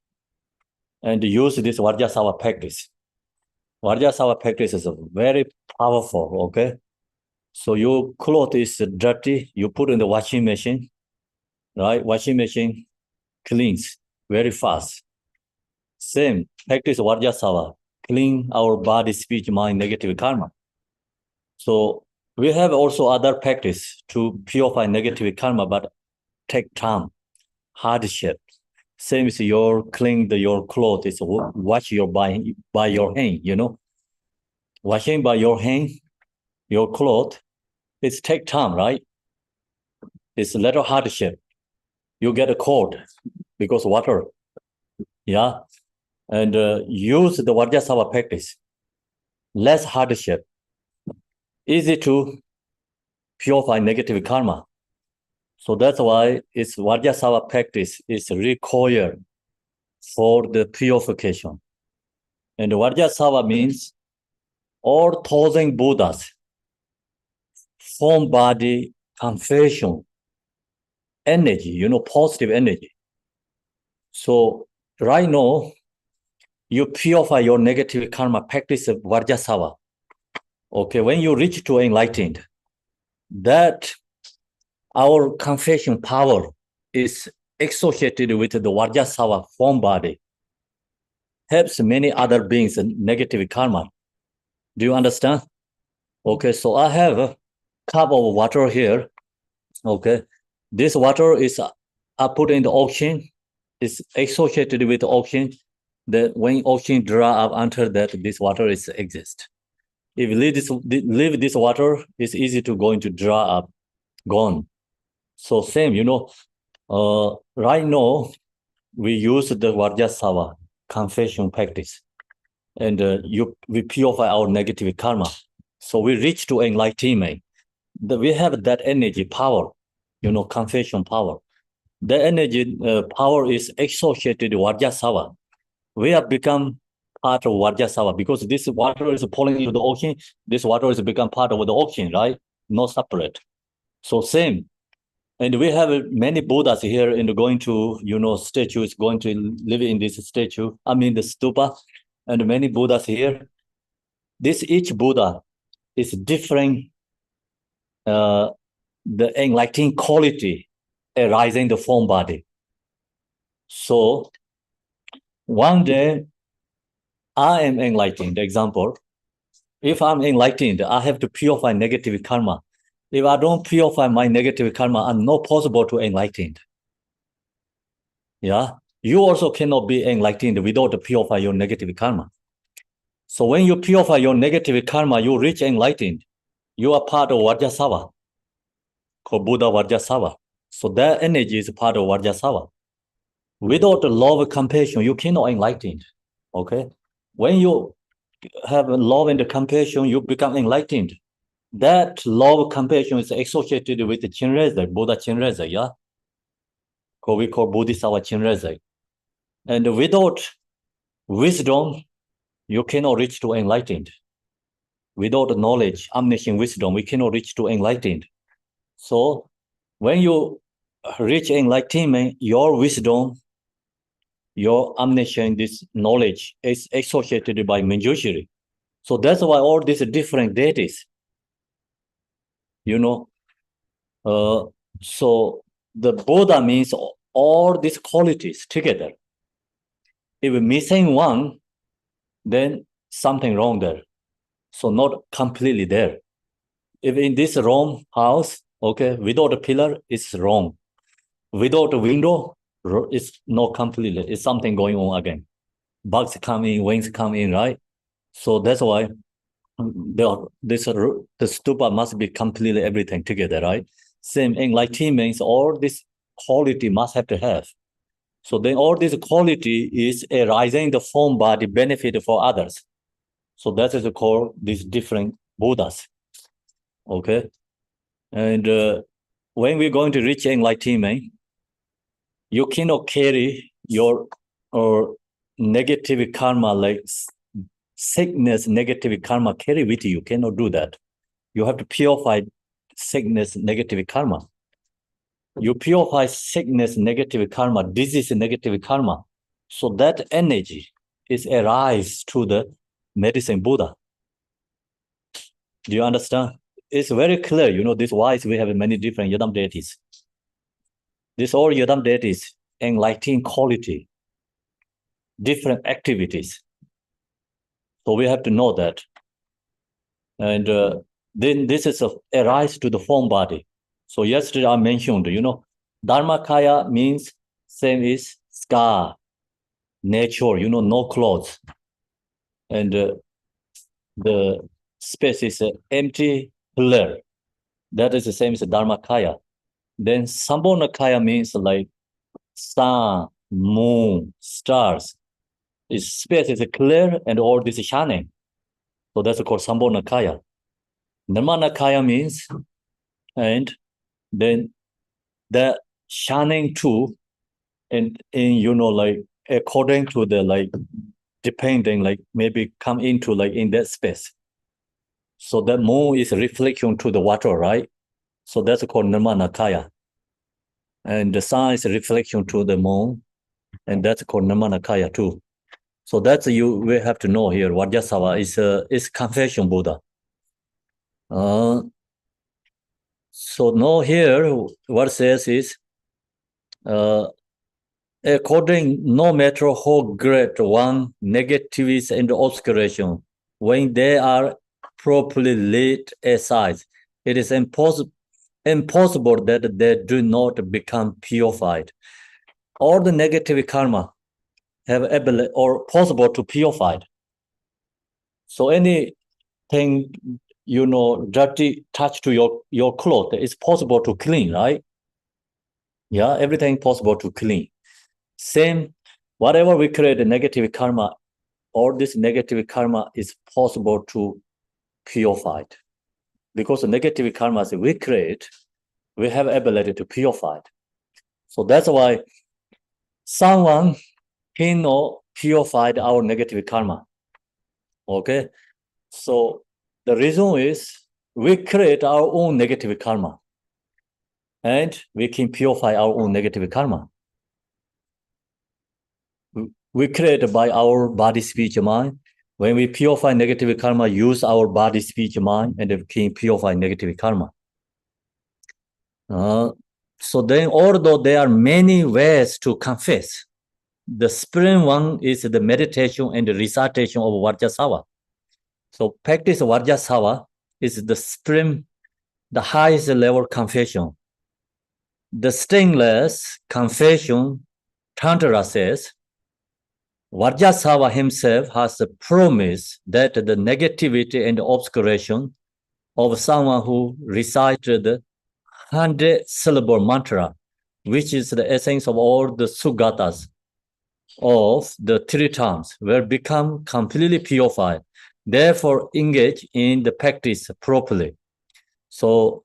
and use this Vajrasattva practice. Vajrasattva practice is very powerful, okay? So your cloth is dirty, you put in the washing machine, right? Washing machine cleans very fast. Same, practice Vajrasattva, clean our body, speech, mind, negative karma. So we have also other practice to purify negative karma, but take time, hardship. Same as your clean your clothes, is wash your by your hand, you know. Washing by your hand, your clothes, it's take time, right? It's a little hardship. You get a cold because water, yeah. And use the Vajrasattva practice. Less hardship, easy to purify negative karma. So that's why it's Vajrasattva practice is required for the purification. And Vajrasattva means all 1,000 Buddhas, form body confession, energy, you know, positive energy. So right now, you purify your negative karma, practice of Vajrasattva. Okay, when you reach to enlightened, that our confession power is associated with the Vajrasattva form body, helps many other beings in negative karma. Do you understand? Okay, so I have a cup of water here. Okay, this water is I put in the ocean. It's associated with the ocean. That when ocean dry up, under that this water is exist. If you leave this water, it's easy to go into dry up, gone. So same, you know. Right now we use the Vajrasattva confession practice, and we purify our negative karma. So we reach to enlightenment. We have that energy power, you know, confession power. The energy power is associated with Vajrasattva. We have become part of Vajrasattva because this water is pouring into the ocean. This water is become part of the ocean, right? Not separate. So same. And we have many Buddhas here and going to, you know, statues, going to live in this statue. I mean, the stupa, and many Buddhas here. Each Buddha is different, the enlightening quality arising the form body. So one day I am enlightened, example. If I'm enlightened, I have to purify negative karma. If I don't purify my negative karma, I'm not possible to enlightened. Yeah, you also cannot be enlightened without purify your negative karma. So when you purify your negative karma, you reach enlightened. You are part of Vajrasattva, called Buddha Vajrasattva. So that energy is part of Vajrasattva. Without love, compassion, you cannot enlightened. Okay, when you have love and compassion, you become enlightened. That love, compassion is associated with the Chenrezig, Buddha Chenrezig, yeah? We call Bodhisattva Chenrezig. And without wisdom, you cannot reach to enlightened. Without knowledge, omniscient wisdom, we cannot reach to enlightened. So when you reach enlightenment, your wisdom, your omniscience, this knowledge is associated by Manjushri. So that's why all these different deities, so the Buddha means all these qualities together. If we're missing one, then something wrong there. So not completely there. If in this Rome house, okay, without a pillar, it's wrong. Without a window, it's not completely. It's something going on again. Bugs come in, wings come in, right? So that's why the stupa must be completely everything together, right? Same enlightenment means all this quality must have to have. So then all this quality is arising the form body benefit for others. So that is called these different Buddhas. Okay. And when we're going to reach enlightenment, you cannot carry your or negative karma like sickness, negative karma carry with you. You cannot do that. You have to purify sickness, negative karma. You purify sickness, negative karma, disease, negative karma. So that energy is arise to the medicine Buddha. Do you understand? It's very clear, this why we have many different Yadam deities. This all Yadam deities, enlightening quality, different activities. So we have to know that. And then this is a rise to the form body. So yesterday I mentioned, Dharmakaya means same is scar, nature, no clothes. And the space is empty, clear. That is the same as Dharmakaya. Then Sambhonakaya means like sun, moon, stars. This space is clear and all this is shining. So that's called Sambhonakaya. Nirmanakaya means, and then the shining too, and in like according to the like depending like maybe come into like in that space. So the moon is a reflection to the water, right? So that's called Nirmanakaya. And the sun is a reflection to the moon, and that's called Nirmanakaya too. So that's we have to know here. Vajrasattva is confession Buddha. So now here what says is according no matter how great one negativities and obscuration, when they are properly laid aside, it is impossible that they do not become purified. All the negative karma have ability or possible to purified. So anything dirty touch to your cloth is possible to clean, right? Yeah, everything possible to clean. Same, whatever we create a negative karma, all this negative karma is possible to purify. Because the negative karma we create, we have ability to purify. So that's why someone cannot purify our negative karma. Okay, so the reason is we create our own negative karma, and we can purify our own negative karma. We create by our body, speech, mind. When we purify negative karma, use our body, speech, mind, and we can purify negative karma. So then, although there are many ways to confess, the supreme one is the meditation and the recitation of Vajrasattva. So practice Vajrasattva is the supreme, the highest level confession. The stingless confession, Tantra says, Vajrasattva himself has promised that the negativity and obscuration of someone who recited the 100-syllable mantra, which is the essence of all the sugatas of the 3 terms, will become completely purified. Therefore, engage in the practice properly. So,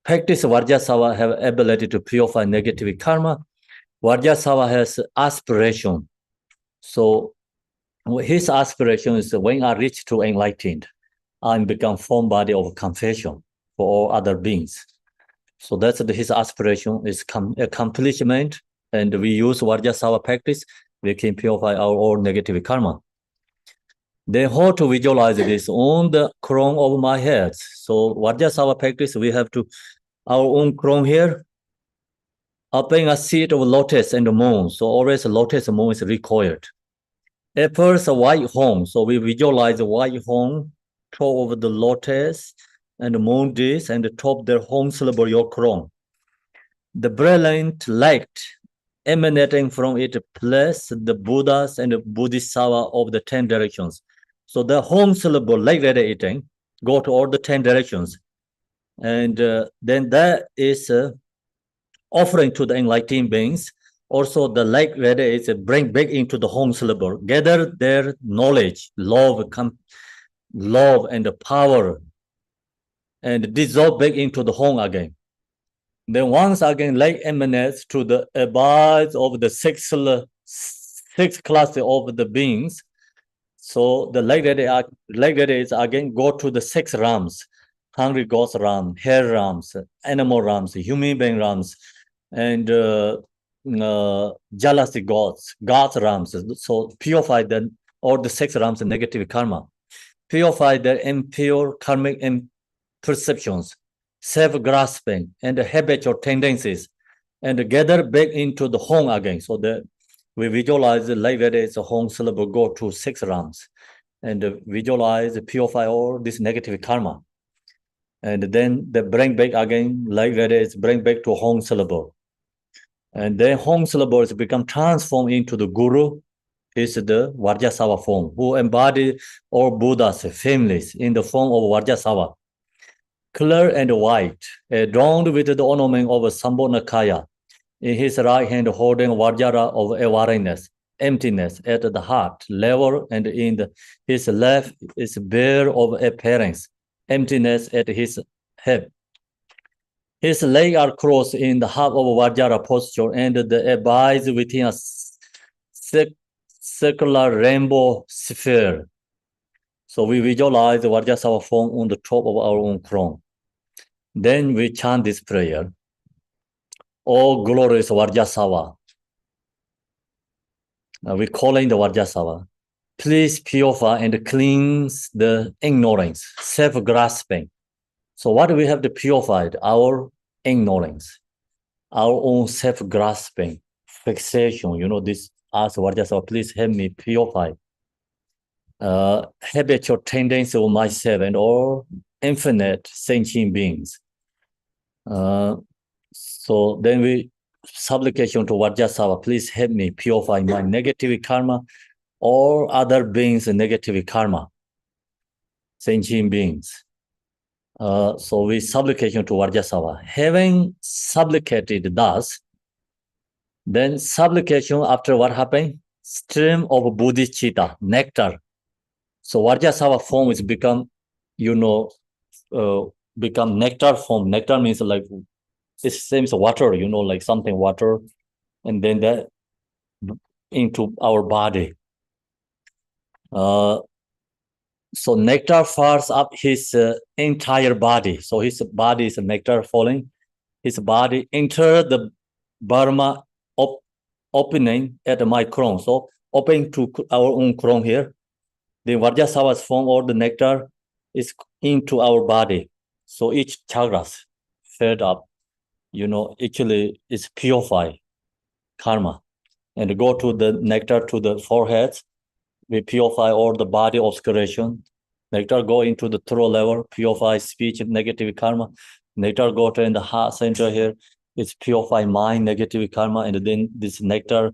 practice Vajrasattva have ability to purify negative karma. Vajrasattva has aspiration. So, his aspiration is when I reach to enlightened, I become form body of confession for all other beings. So that's his aspiration, is accomplishment, and we use Vajrasattva practice, we can purify our own negative karma. Then how to visualize this on the crown of my head. So Vajrasattva practice, we have to, our own crown here, upping a seat of lotus and the moon. So always lotus and moon is required. At first, a white home. So we visualize the white home, top of the lotus and the moon disk, and the top their home syllable, your crown. The brilliant light emanating from it plus the Buddhas and the Bodhisattva of the 10 directions. So the home syllable, light radiating, go to all the 10 directions. And then that is offering to the enlightened beings. Also, the light radiates bring back into the home syllable, gather their knowledge, love and the power, and dissolve back into the home again. Then once again, light emanates to the abides of the six class of the beings. So the light radiates again go to the 6 realms: hungry ghost realm, hare realms, animal realms, human being realms, and jealousy gods realms. So purify them, all the 6 realms of negative karma. Purify their impure karmic perceptions, self-grasping, and habitual tendencies, and gather back into the home again. So that we visualize the light radiates a home syllable go to 6 realms, and visualize, purify all this negative karma. And then they bring back again, light radiates bring back to home syllable. And then home syllables become transformed into the guru, is the Vajrasattva form, who embody all Buddhas, families in the form of Vajrasattva. Clear and white, adorned with the ornament of Sambodhakaya, in his right hand holding Vajra of awareness, emptiness at the heart level, and in his left is bare of appearance, emptiness at his hip. His legs are crossed in the half of Vajra posture, and the abides within a circular rainbow sphere. So we visualize the Vajrasattva form on the top of our own crown. Then we chant this prayer. O glorious Vajrasattva. We call in the Vajrasattva. Please purify and cleanse the ignorance, self-grasping. So what do we have to purify? Our ignorance, our own self-grasping, fixation. You know, this ask Vajrasattva, please help me purify habitual tendency of myself and all infinite sentient beings. So then we supplication to Vajrasattva, please help me purify my negative karma or other beings' negative karma, sentient beings. So we supplication to Vajrasattva. Having supplicated thus, then supplication after what happened? Stream of bodhicitta, nectar. So Vajrasattva form is become, become nectar form. Nectar means like, it seems water, like something water, and then that into our body. So nectar falls up his entire body. So his body is nectar falling. His body enter the Burma opening at my crown. So opening to our own crown here. The Vajrasattva's form or the nectar is into our body. So each chakras filled up, actually is purify karma. And go to the nectar to the forehead. We purify all the body obscuration. Nectar go into the throat level, purify speech, negative karma. Nectar go to in the heart center here. It's purify mind, negative karma. And then this nectar,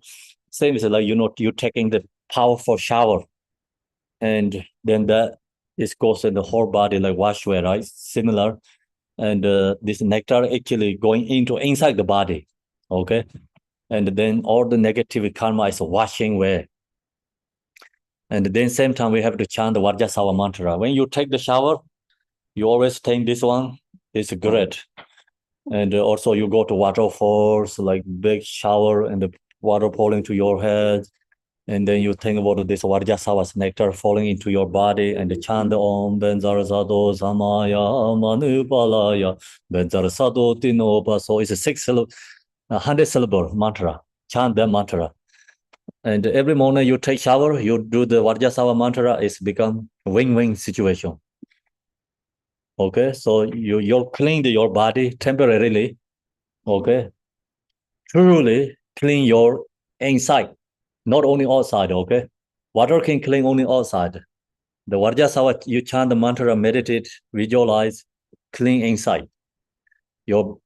same as like, you're taking the powerful shower. And then that is goes in the whole body like wash away, right? Similar. And this nectar actually going into inside the body. Okay. And then all the negative karma is washing away. And then same time we have to chant the Vajrasattva mantra. When you take the shower, you always take this one. It's great. And also you go to waterfalls, like big shower and the water pouring to your head. And then you think about this Vajrasattva's nectar falling into your body and chant Om Benzarasado Samaya Manupalaya Benzarasado Tinopa. So it's a 100-syllable mantra. Chant that mantra. And every morning you take shower, you do the Vajrasattva mantra, it's become win-win situation. Okay, so you're cleaned your body temporarily. Okay, truly clean your inside, not only outside. Okay, water can clean only outside. The Vajrasattva, you chant the mantra, meditate, visualize, clean inside your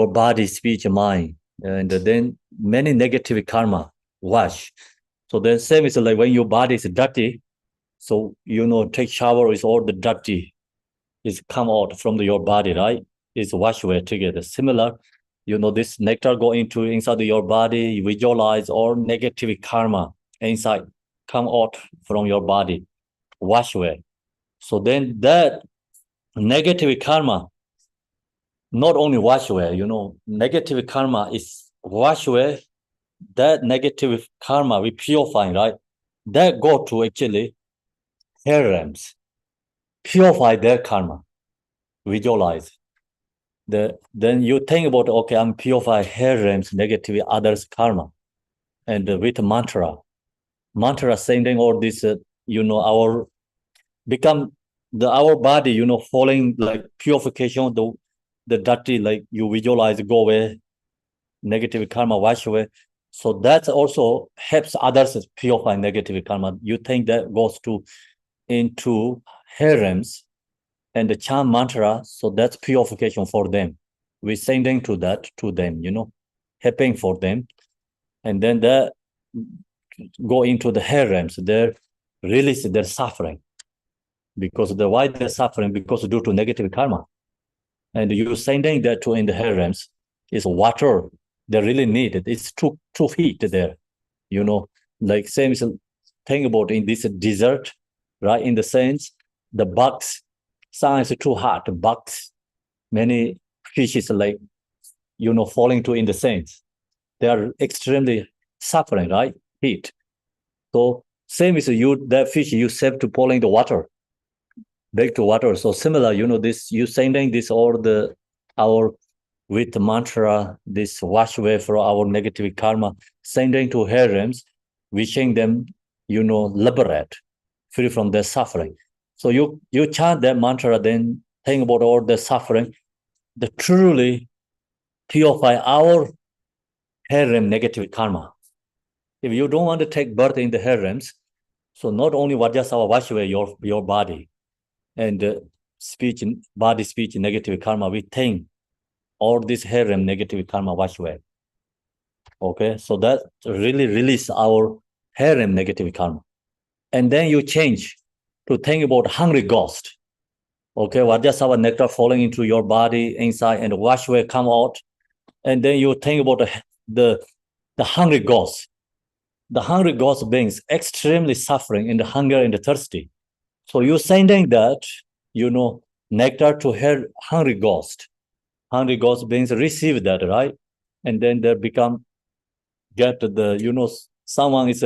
body, speech, mind, and then many negative karma wash. So the same is like when your body is dirty, so take shower is all the dirty is come out from your body, right? It's wash away together. Similar, this nectar go into inside your body, you visualize all negative karma inside, come out from your body, wash away. So then that negative karma, not only wash away, negative karma is wash away. That negative karma we purify, right? That go to actually realms, purify their karma, visualize. Then you think about, okay, I'm purify realms, negative others karma, and with mantra sending all this, our become our body, falling like purification, the dirty, like you visualize go away, negative karma wash away. So that also helps others purify negative karma. You think that goes into harems and the chant mantra, so that's purification for them. We're sending to them, helping for them. And then they go into the harems, they release their suffering. Because why they're suffering? Because due to negative karma. And you sending that to in the harems is water they really need it. It's too heat there, like same thing about in this desert, right? In the sense, the bugs, sun is too hot. Bugs, many fishes like, falling to in the sense, they are extremely suffering, right? Heat. So same is that fish you save to pulling the water back to water. So similar, this you sending this all our with mantra, this wash away for our negative karma, sending to harems, wishing them, liberate, free from their suffering. So you chant that mantra, then think about all the suffering, the truly purify our harem negative karma. If you don't want to take birth in the harems, so not only Vajrasattva wash away your body and speech, body, speech, negative karma, we think all this harem negative karma wash away. Okay, so that really release our harem negative karma. And then you change to think about hungry ghost. Okay, Vajrasattva nectar falling into your body inside and wash away, come out. And then you think about the hungry ghost. The hungry ghost beings extremely suffering in the hunger and the thirsty. So you're sending that, nectar to her hungry ghost. Hungry ghost beings receive that, right? And then they get someone is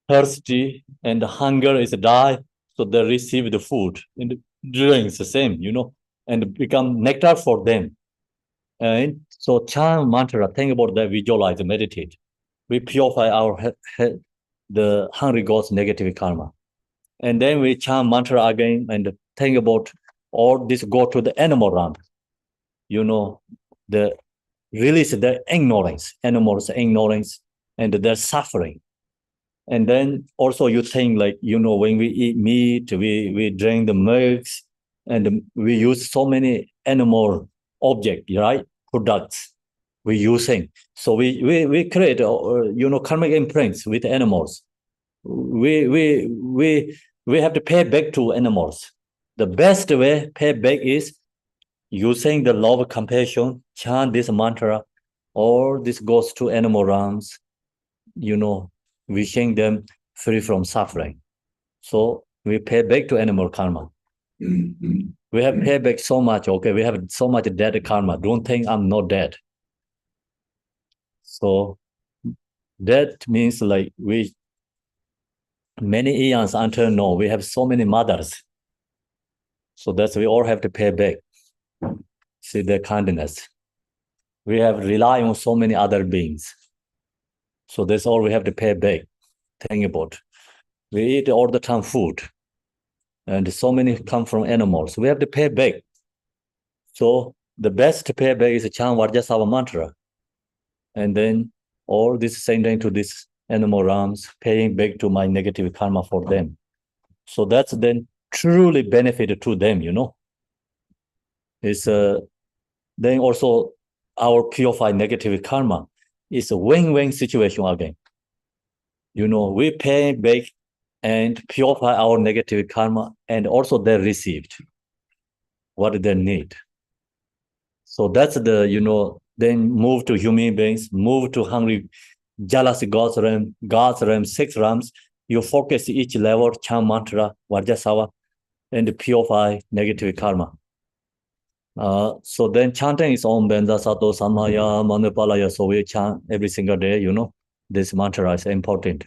thirsty and the hunger is die, so they receive the food and the drinks the same, and become nectar for them. And so chant mantra, think about that, visualize, meditate. We purify the hungry ghost negative karma. And then we chant mantra again and think about all this go to the animal realm. The release their ignorance, animals' ignorance, and their suffering. And then also you think like, when we eat meat, we drink the milks, and we use so many animal objects, right? Products we're using. So we create, karmic imprints with animals. We have to pay back to animals. The best way pay back is using the love, compassion, chant this mantra, or this goes to animal realms, wishing them free from suffering. So we pay back to animal karma. We have paid back so much, okay? We have so much dead karma. Don't think I'm not dead. So that means like we many eons until now, we have so many mothers. So that's we all have to pay back. See their kindness. We have rely on so many other beings. So that's all we have to pay back. Think about. We eat all the time food. And so many come from animals. We have to pay back. So the best payback is chant Vajrasattva mantra. And then all this sending to these animal realms, paying back to my negative karma for them. So that's then truly benefit to them, It's then also our purified negative karma is a win-win situation again. We pay back and purify our negative karma, and also they received what they need. So that's then move to human beings, move to hungry, jealous God's realm, 6 realms. You focus each level, chant mantra, Vajrasattva, and purify negative karma. So then chanting is Om Benza Sato Samaya Manupalaya. So we chant every single day, this mantra is important.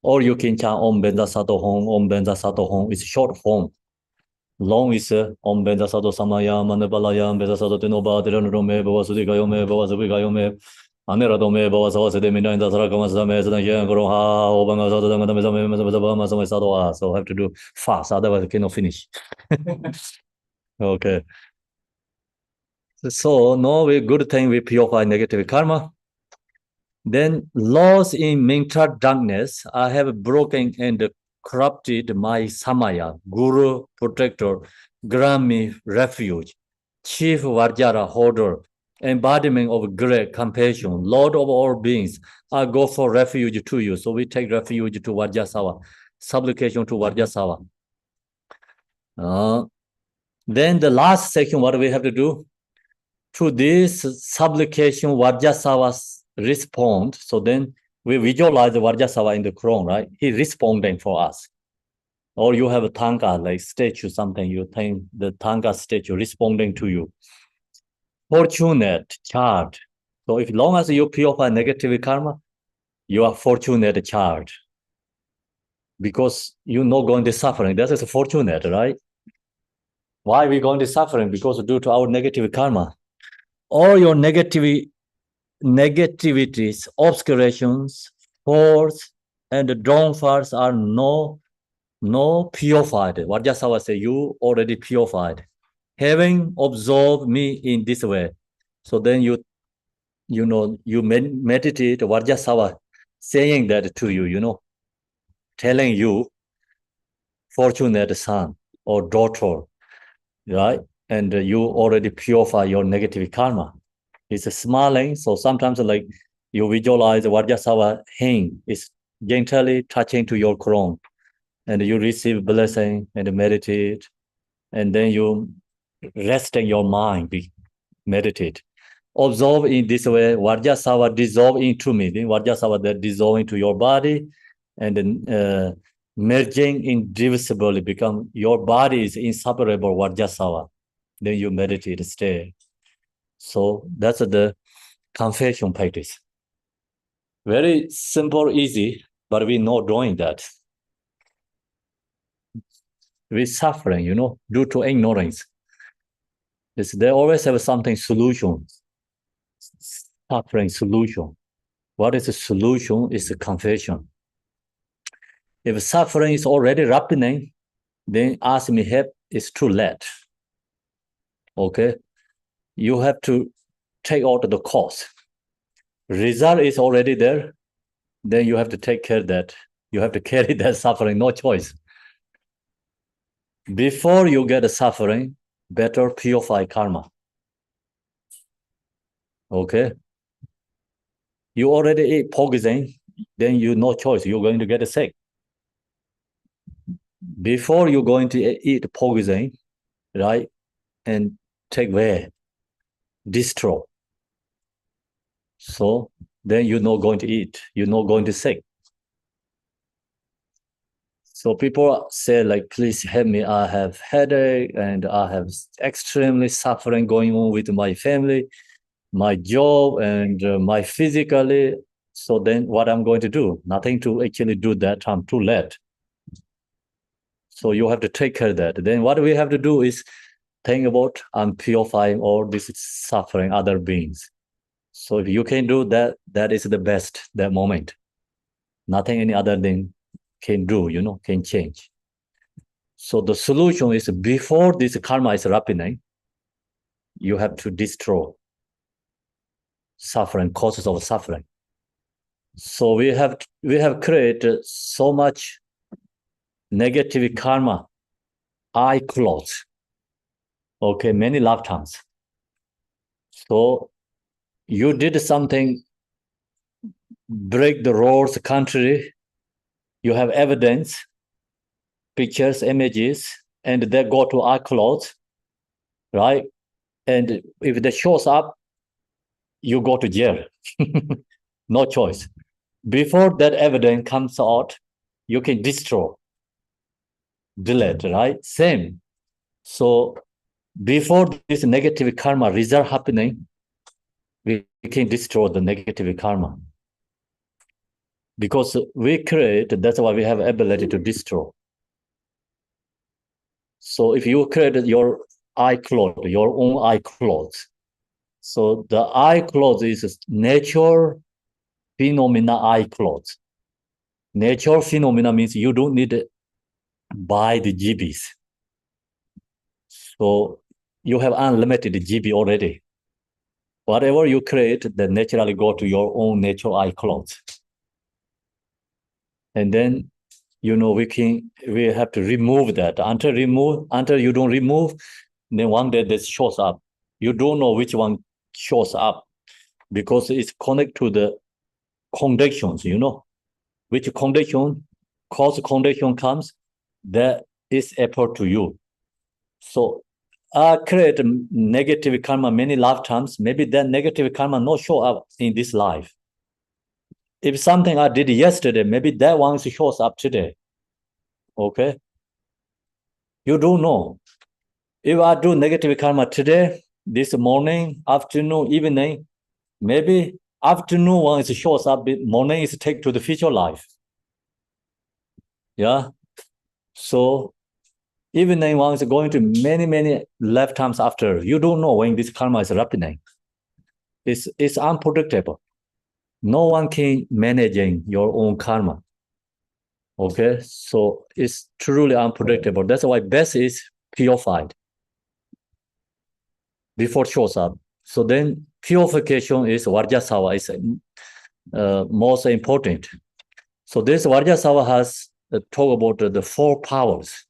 Or you can chant Om Benza Sato Hong, Om Benza Sato Hong. It's short form. Long is Om Benza Sato Samaya Manupalaya, Benza Sato Tenoba, Tiranome, Bavasudikayome, Bavasubikayome, Aniradome, Bavasavase, Mina, and the Sarakamasame, Groha, Obanga Sato, so I have to do fast, otherwise I cannot finish. Okay. So now we good thing we purify negative karma. Then lost in mental darkness, I have broken and corrupted my samaya, guru, protector, grant me refuge, chief Vajra holder, embodiment of great compassion, Lord of all beings. I go for refuge to you. So we take refuge to Vajrasattva, supplication to Vajrasattva. Then the last section, what do we have to do? To this supplication, Vajrasattva respond. So then we visualize the Vajrasattva in the crown, right? He responding for us. Or you have a Tanka, like statue, something, you think the Tanka statue responding to you. Fortunate child. So if long as you purify negative karma, you are fortunate child. Because you're not going to suffering. That is fortunate, right? Why are we going to suffering? Because due to our negative karma. All your negativities, obscurations, faults, and downfalls are no purified. Vajrasattva say you already purified. Having observed me in this way, so then you meditate Vajrasattva saying that to you, telling you, fortunate son or daughter, right? And you already purify your negative karma. It's smiling. So sometimes like you visualize Vajrasattva hand is gently touching to your crown, and you receive blessing and meditate, and then you resting your mind, meditate. Observe in this way, Vajrasattva dissolve into me. Then Vajrasattva that dissolve into your body, and then merging indivisibly become your body is inseparable Vajrasattva. Then you meditate, stay. So that's the confession practice. Very simple, easy, but we're not doing that. We're suffering, due to ignorance. They always have something solution. Suffering solution. What is the solution? Is a confession. If suffering is already happening, then ask me help is too late. Okay? You have to take out the cause. Result is already there. Then you have to take care of that. You have to carry that suffering, no choice. Before you get the suffering, better purify karma. Okay? You already eat poison, then you no choice. You're going to get sick. Before you're going to eat poison, right? And take away, destroy. So then you're not going to eat. You're not going to sick. So people say like, please help me. I have headache and I have extremely suffering going on with my family, my job, and my physically. So then what I'm going to do? Nothing to actually do that. I'm too late. So you have to take care of that. Then what we have to do is think about purifying all this suffering other beings. So if you can do that, that is the best, that moment. Nothing any other thing can do, can change. So the solution is before this karma is happening, you have to destroy suffering, causes of suffering. So we have created so much negative karma, eye clothes, okay, many lifetimes. So you did something, break the rules, country, you have evidence, pictures, images, and they go to eye clothes, right? And if they shows up, you go to jail. No choice. Before that evidence comes out, you can destroy, delete, right? Same. So before this negative karma result happening, we can destroy the negative karma. Because we create, that's why we have ability to destroy. So if you create your eye cloth, your own eye clothes, so the eye clothes is nature phenomena eye clothes. Nature phenomena means you don't need to buy the GBs. So you have unlimited GB already. Whatever you create, that naturally go to your own natural eye clothes. And then, we have to remove that. Until you don't remove, then one day this shows up. You don't know which one shows up because it's connected to the conditions, which condition, cause condition comes, that is effort to you. So I create negative karma many lifetimes. Maybe that negative karma not show up in this life. If something I did yesterday, maybe that one shows up today. Okay? You don't know. If I do negative karma today, this morning, afternoon, evening, maybe afternoon one is shows up, morning is take to the future life. Yeah? So evening one is going to many lifetimes after. You don't know when this karma is happening. It's unpredictable. No one can managing your own karma. Okay, so it's truly unpredictable. That's why best is purified before it shows up. So then purification is Vajrasattva is most important. So this Vajrasattva has talk about the four powers.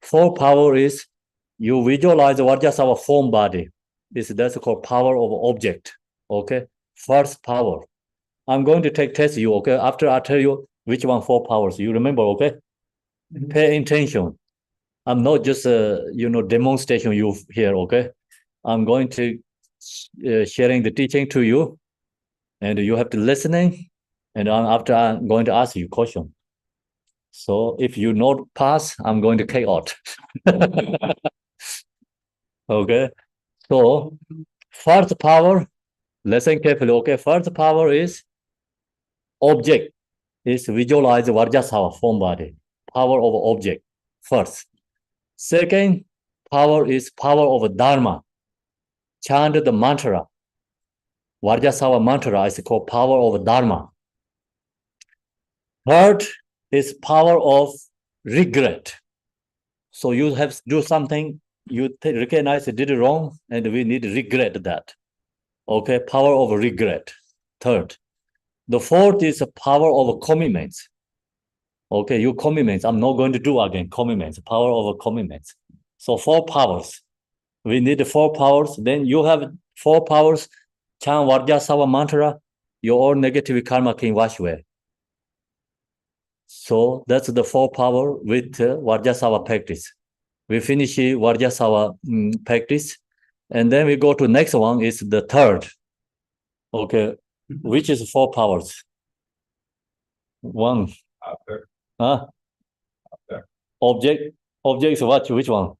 Four power is you visualize the Vajrasattva form body. That's called power of object. Okay, first power. I'm going to test you. Okay, after I tell you which one four powers, you remember. Okay, pay attention. I'm not just demonstration you here. Okay, I'm going to sharing the teaching to you, and you have to listening. And after I'm going to ask you question. So if you not pass, I'm going to kick out. Okay. So first power, listen carefully. Okay. First power is object. Is visualize Vajrasattva form body. Power of object. First. Second power is power of Dharma. Chant the mantra. Vajrasattva mantra is called power of Dharma. Third is power of regret. So you have to do something, you recognize you did it wrong, and we need to regret that. Okay, power of regret. Third. The fourth is a power of commitments. Okay, you commitments. I'm not going to do again. Commitments, power of commitments. So four powers. We need four powers. Then you have four powers. Chant Vajrasattva mantra. Your own negative karma can wash away. So that's the four power with Vajrasattva practice. We finish Vajrasattva practice, and then we go to next one is the third. Okay, which is four powers. One. Huh? Object is what? Which one?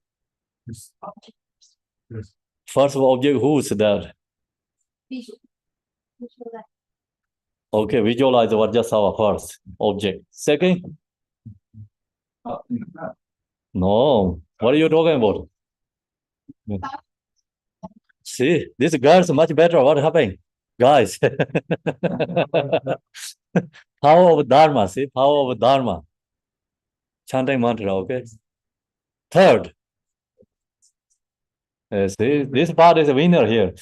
First of all, object, who's there? Okay, visualize Vajrasattva first. Object. Second, No, what are you talking about? See, this girl is much better. What happened? Guys, power of Dharma, see, power of Dharma. Chanting mantra, okay? Third, see, this part is a winner here.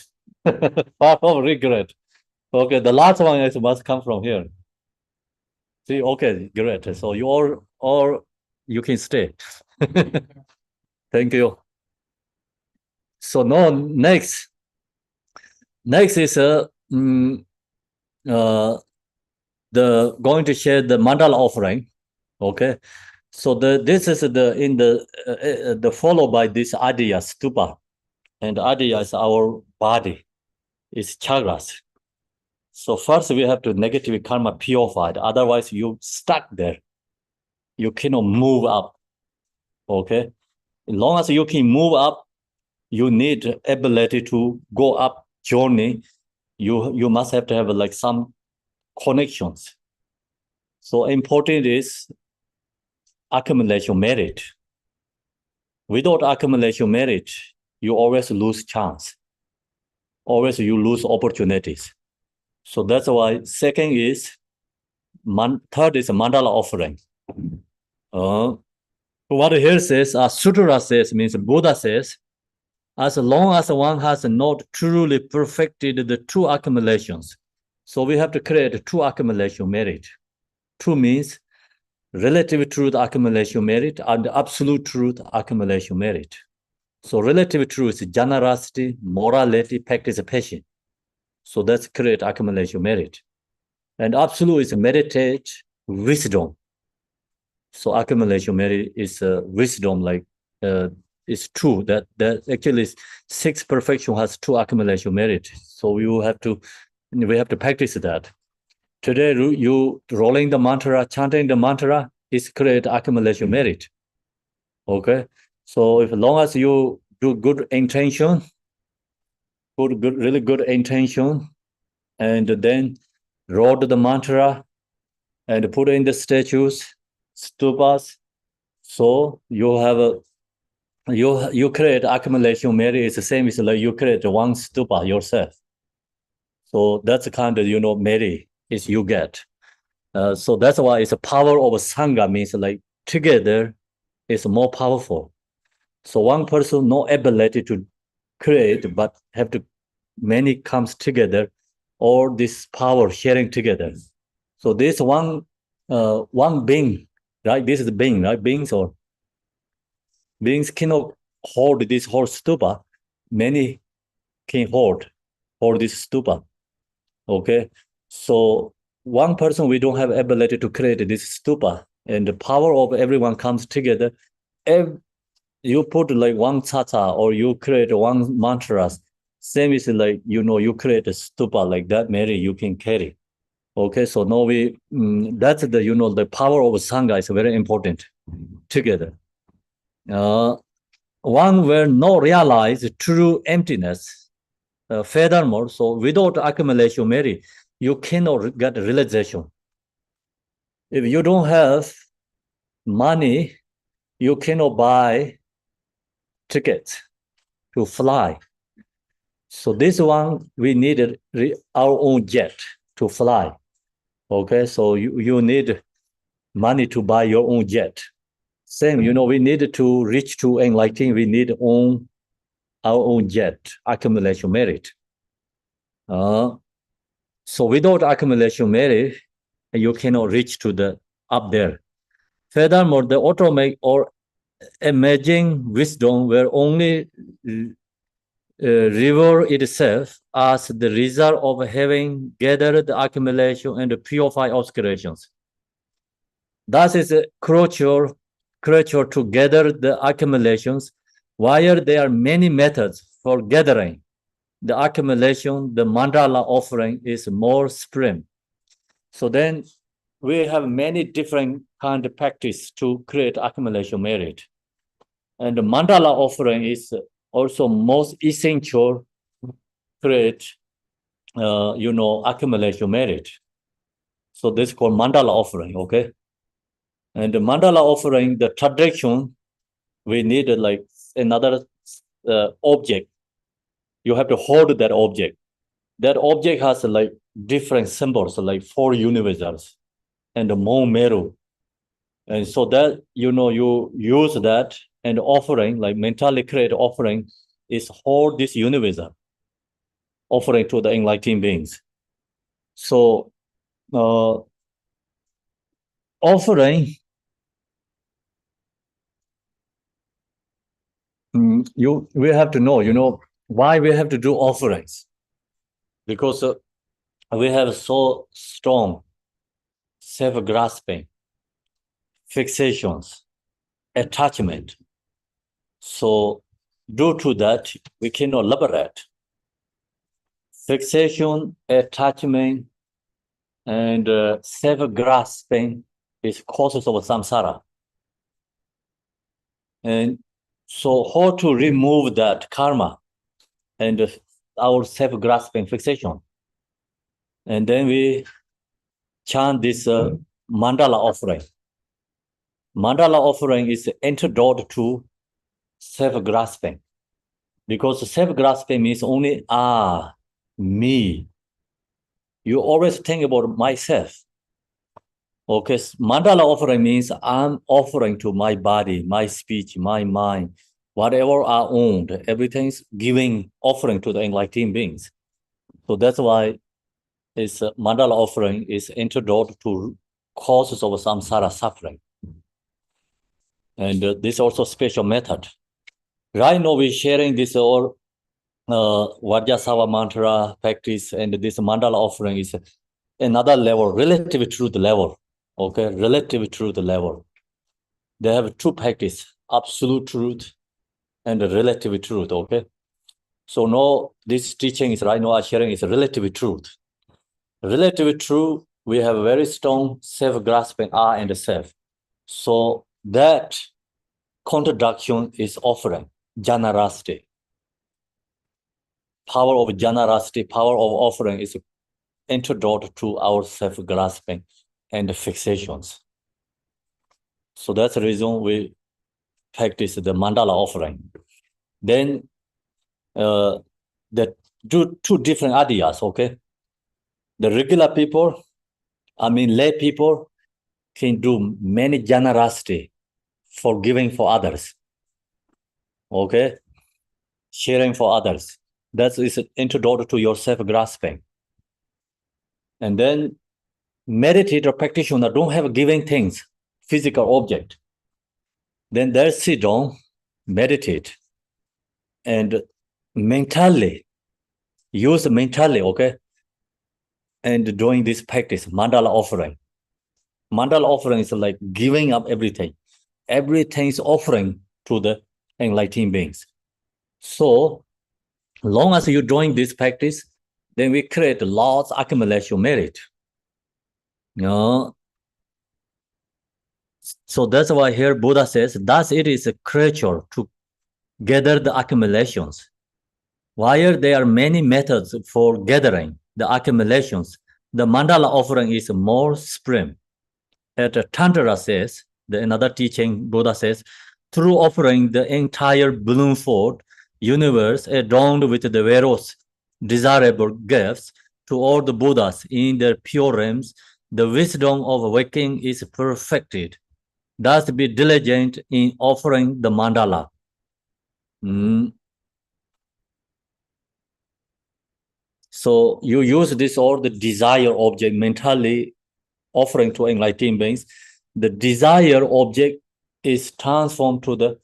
Part of regret. Okay, the last one is must come from here. See, okay, great. So you all, or you can stay. Thank you. So now next is the going to share the mandala offering. Okay, so this is the followed by this idea stupa, and idea is our body, is chakras. So first we have to negative karma purified, otherwise you stuck there. You cannot move up. Okay, as long as you can move up, you need ability to go up journey. You must have to have like some connections. So important is accumulation merit. Without accumulation merit, you always lose chance. Always you lose opportunities. So that's why second is, third is mandala offering. What here says, Sutra says, means Buddha says, as long as one has not truly perfected the true accumulations. So we have to create true accumulation merit. True means relative truth accumulation merit and absolute truth accumulation merit. So relative truth is generosity, morality, participation. So that's create accumulation merit. And absolute is meditate, wisdom. So accumulation merit is wisdom, like it's true that actually six perfection has true accumulation merit. So we have to practice that. Today you rolling the mantra, chanting the mantra is create accumulation merit. Okay, so if as long as you do good intention, really good intention, and then wrote the mantra and put in the statues, stupas, so you have a you create accumulation merit is the same as like you create one stupa yourself. So that's the kind of merit is you get. So that's why it's a power of a sangha, means like together is more powerful. So one person no ability to create, but have to many comes together, or this power sharing together. So this one being, right? This is the being, right? Beings cannot hold this whole stupa. Many can hold this stupa. Okay, so one person we don't have ability to create this stupa, and the power of everyone comes together. You put like one tata or you create one mantra, same is like you create a stupa like that, Mary, you can carry. Okay, so now that's the power of sangha is very important together. One will not realize true emptiness. Furthermore, so without accumulation, Mary, you cannot get realization. If you don't have money, you cannot buy tickets to fly. So this one, we needed our own jet to fly. Okay, so you need money to buy your own jet. Same, we needed to reach to enlightenment, we need our own jet, accumulation merit. So without accumulation merit, you cannot reach to the up there. Furthermore, the automatic or emerging wisdom will only reveal itself as the result of having gathered the accumulation and purified obscurations. Thus is crucial to gather the accumulations, while there are many methods for gathering the accumulation. The mandala offering is more supreme. So then we have many different kind of practice to create accumulation merit. And the mandala offering is also most essential to create, accumulation merit. So this is called mandala offering, okay? And the mandala offering, the tradition we need like another object. You have to hold that object. That object has like different symbols, like 4 universals and the Mon Meru. And so that, you use that, and offering, like mentally create offering, is hold this universal, offering to the enlightened beings. So offering, we have to know, why we have to do offerings. Because we have so strong self-grasping, fixations, attachment. So due to that, we cannot liberate. Fixation, attachment, and self-grasping is causes of samsara. And so how to remove that karma and our self-grasping fixation? And then we chant this mandala offering. Mandala offering is antidote to self-grasping, because self-grasping means only me. You always think about myself. Okay, mandala offering means I'm offering to my body, my speech, my mind, whatever I owned, everything's giving, offering to the enlightened beings. So that's why it's mandala offering is antidote to causes of samsara suffering. And this also special method. Right now we're sharing this all Vajrasattva mantra practice, and this mandala offering is another level, relative truth level. Okay, relative truth level. They have two practice, absolute truth and relative truth. Okay, so now this teaching is right now sharing is relative truth. Relative truth, we have very strong self-grasping I and self. So that contradiction is offering janarasti. Power of janarasti, power of offering is antidote to our self-grasping and fixations. So that's the reason we practice the mandala offering. Then the two different ideas, okay? The regular people, lay people, can do many generosity, forgiving for others, okay? Sharing for others. That is an antidote to your self-grasping. And then meditator practitioner don't have giving things, physical object. Then they sit down, meditate, and mentally, use mentally, okay? And doing this practice, mandala offering. Mandala offering is like giving up everything. Everything is offering to the enlightened beings. So long as you're doing this practice, then we create lots of accumulation merit. So that's why here Buddha says, thus it is a creature to gather the accumulations. While there are many methods for gathering the accumulations, the mandala offering is more supreme. At Tantra says, another teaching, Buddha says, through offering the entire bloomful universe adorned with the various desirable gifts to all the Buddhas in their pure realms, the wisdom of awakening is perfected. Thus be diligent in offering the mandala. So you use this or the desire object mentally offering to enlightened beings. The desire object is transformed to the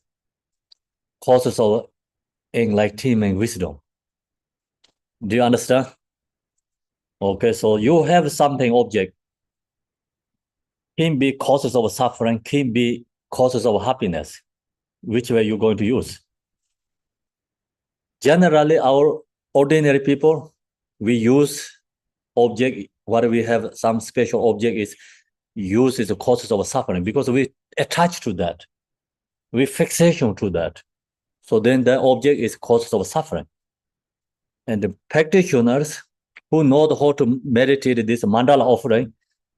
causes of enlightenment wisdom. Do you understand? Okay, so you have something object, can be causes of suffering, can be causes of happiness. Which way you're going to use? Generally, our ordinary people, we use object, what we have some special object is used as a causes of suffering because we attach to that. We fixation to that. So then the object is causes of suffering. And the practitioners who know how to meditate this mandala offering,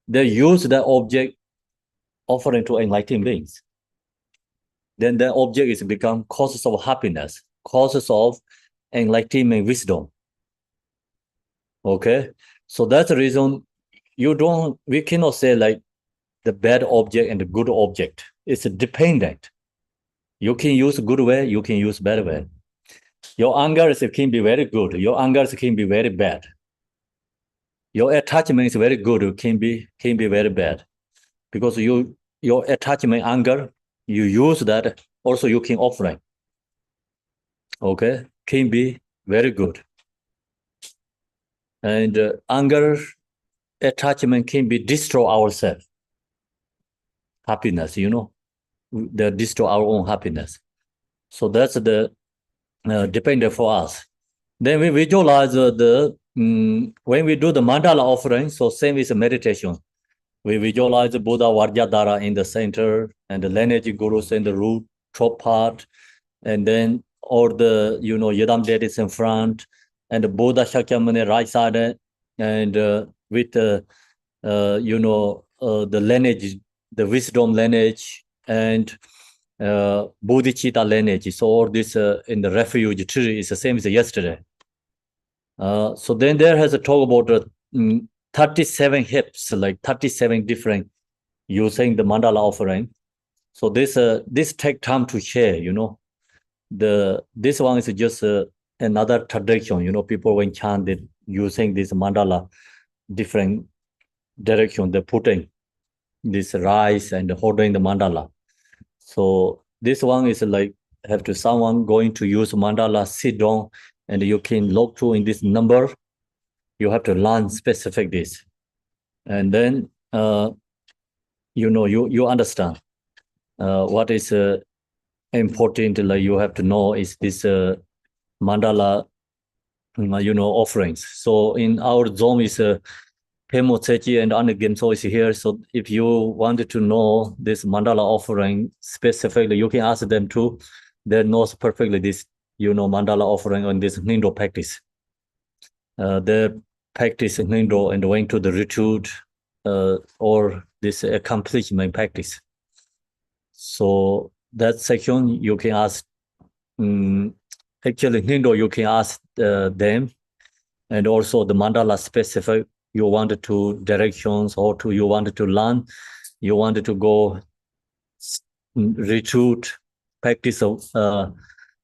they use the object offering to enlightened beings. then the object is become causes of happiness, causes of enlightenment, wisdom. Okay, so that's the reason we cannot say like the bad object and the good object. It's dependent. You can use good way, you can use bad way. Your anger can be very good, your anger can be very bad. Your attachment is very good, can be very bad. Because your attachment, anger, you use that, also you can offering. Okay, can be very good. And anger, attachment can be destroy ourselves. Happiness, they destroy our own happiness. So that's the dependent for us. Then we visualize when we do the mandala offering, so same is meditation. We visualize the Buddha Vajradhara in the center and the lineage gurus in the root, top part, and then all the, Yidam deities in front, and the Buddha Shakyamuni right side, and with the lineage, the wisdom lineage, and bodhicitta lineage. So all this in the refuge tree is the same as yesterday. So then there has a talk about 37 hips, like 37 different using the mandala offering. So this take time to share, this one is just another tradition, people when chanted using this mandala different direction, they're putting this rice and holding the mandala. So this one is like have to someone going to use mandala, sit down, and you can look through in this number. You have to learn specific this, and then you understand what is important. Like you have to know is this mandala, offerings. So in our zone is Khenpo Tsechi and Anagenso is here. So if you wanted to know this mandala offering specifically, you can ask them too. They know perfectly this, mandala offering on this Ngondro practice. They practice Ngondro and went to the retreat or this accomplishment practice. So that section you can ask. Actually, Ngondro you can ask them, and also the mandala specific. You wanted to directions or you wanted to learn, you wanted to go retreat, practice of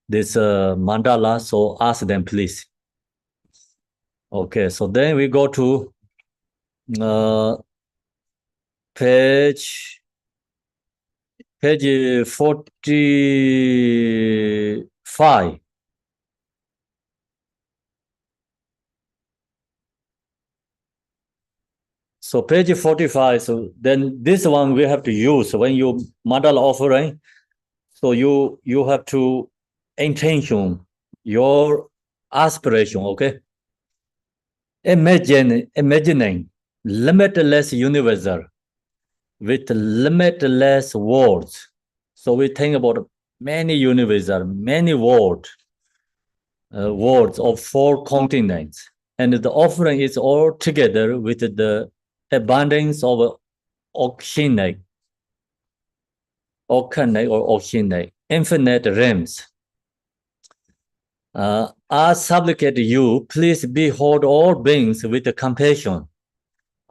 this mandala. So ask them, please. Okay, so then we go to page 45. So page 45, so then this one we have to use when you mandala offering. So you have to intention, your aspiration, okay? Imagining limitless universal with limitless worlds. So we think about many universal, many worlds of 4 continents. And the offering is all together with the abundance of oceanic, infinite realms. I supplicate you, please behold all beings with compassion,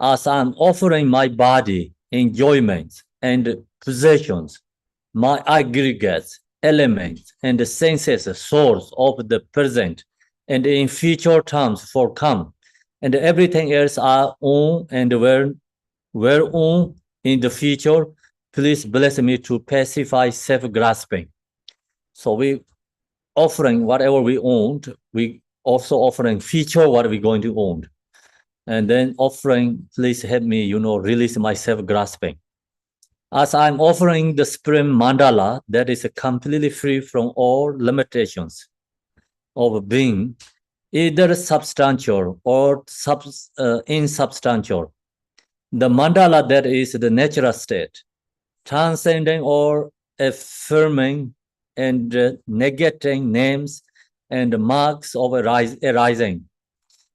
as I'm offering my body, enjoyments, and possessions, my aggregates, elements, and the senses, source of the present, and in future times for come, and everything else I own and where own in the future. Please bless me to pacify self-grasping. So we offering whatever we owned, we also offering future what we're going to own. And then offering, please help me, release my self-grasping. As I'm offering the spring mandala that is completely free from all limitations of being, either substantial or insubstantial. The mandala that is the natural state, transcending or affirming and negating names and marks of arising,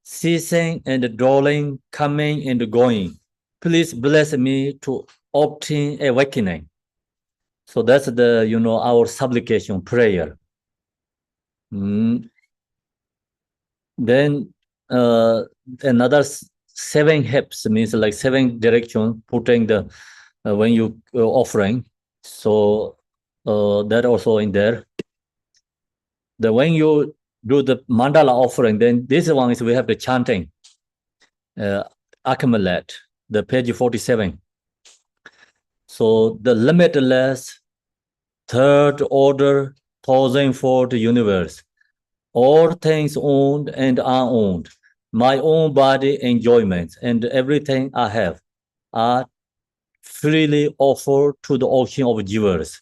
ceasing and dwelling, coming and going. Please bless me to obtain awakening. So that's the, our supplication prayer. Then another 7 steps means like 7 direction putting the when you offering. So that also in there. When you do the mandala offering, then this one is we have the chanting, accumulate the page 47. So the limitless third order thousandfold universe, all things owned and unowned, my own body enjoyments, and everything I have are freely offered to the ocean of jewels.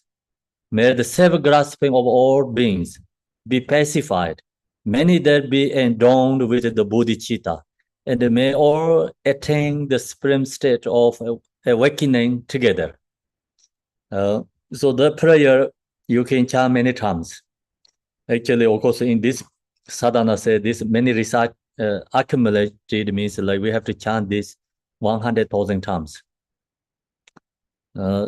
May the self-grasping of all beings be pacified. Many there be endowed with the bodhicitta, and may all attain the supreme state of awakening together. So the prayer you can chant many times. Actually, of course, in this sadhana, say this many research accumulated means like we have to chant this 100,000 times.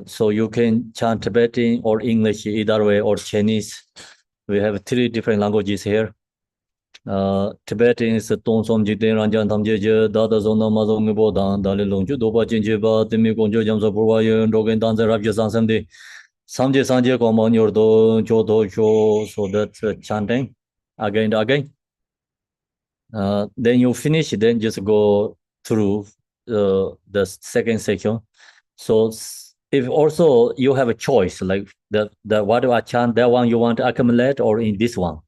So you can chant Tibetan or English either way, or Chinese. We have 3 different languages here. Tibetan is Tong Som Jiten Ranjan Tam Je Dada Zona Mazong Bo Dan Dali Longju Doba Jinje Ba Timi Gonjo Jamsa Burwa Yen Dogen Danza Rabja Sansamdi Samje Sanje Koman Yordo Jodo Jo. So that's chanting again and again. Then you finish, then just go through the second section. So if also you have a choice, like the what do I chant, that one you want to accumulate, or in this one.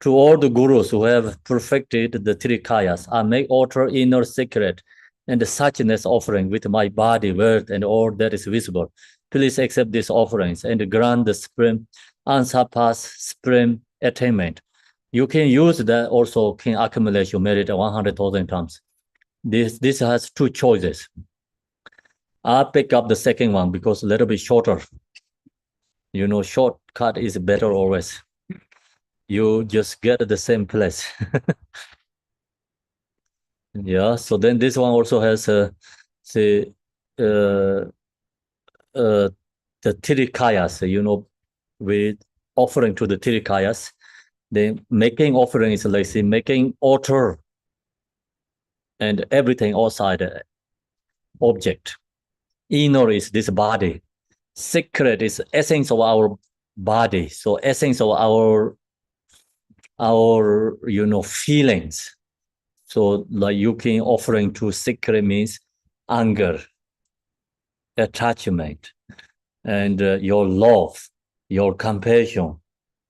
To all the gurus who have perfected the 3 kayas, I make altar inner secret and the suchness offering with my body, word, and all that is visible. Please accept these offerings and grant the supreme, unsurpassed supreme attainment. You can use that also, can accumulate your merit 100,000 times. This has 2 choices. I'll pick up the second one because a little bit shorter. Shortcut is better always. You just get the same place. Yeah, so then this one also has the 3 kayas, with offering to the 3 kayas. Then making offering is like making altar and everything outside the object. Inner is this body. Secret is essence of our body. So essence of our feelings. So like you can offering to secret means anger, attachment, and your love, your compassion,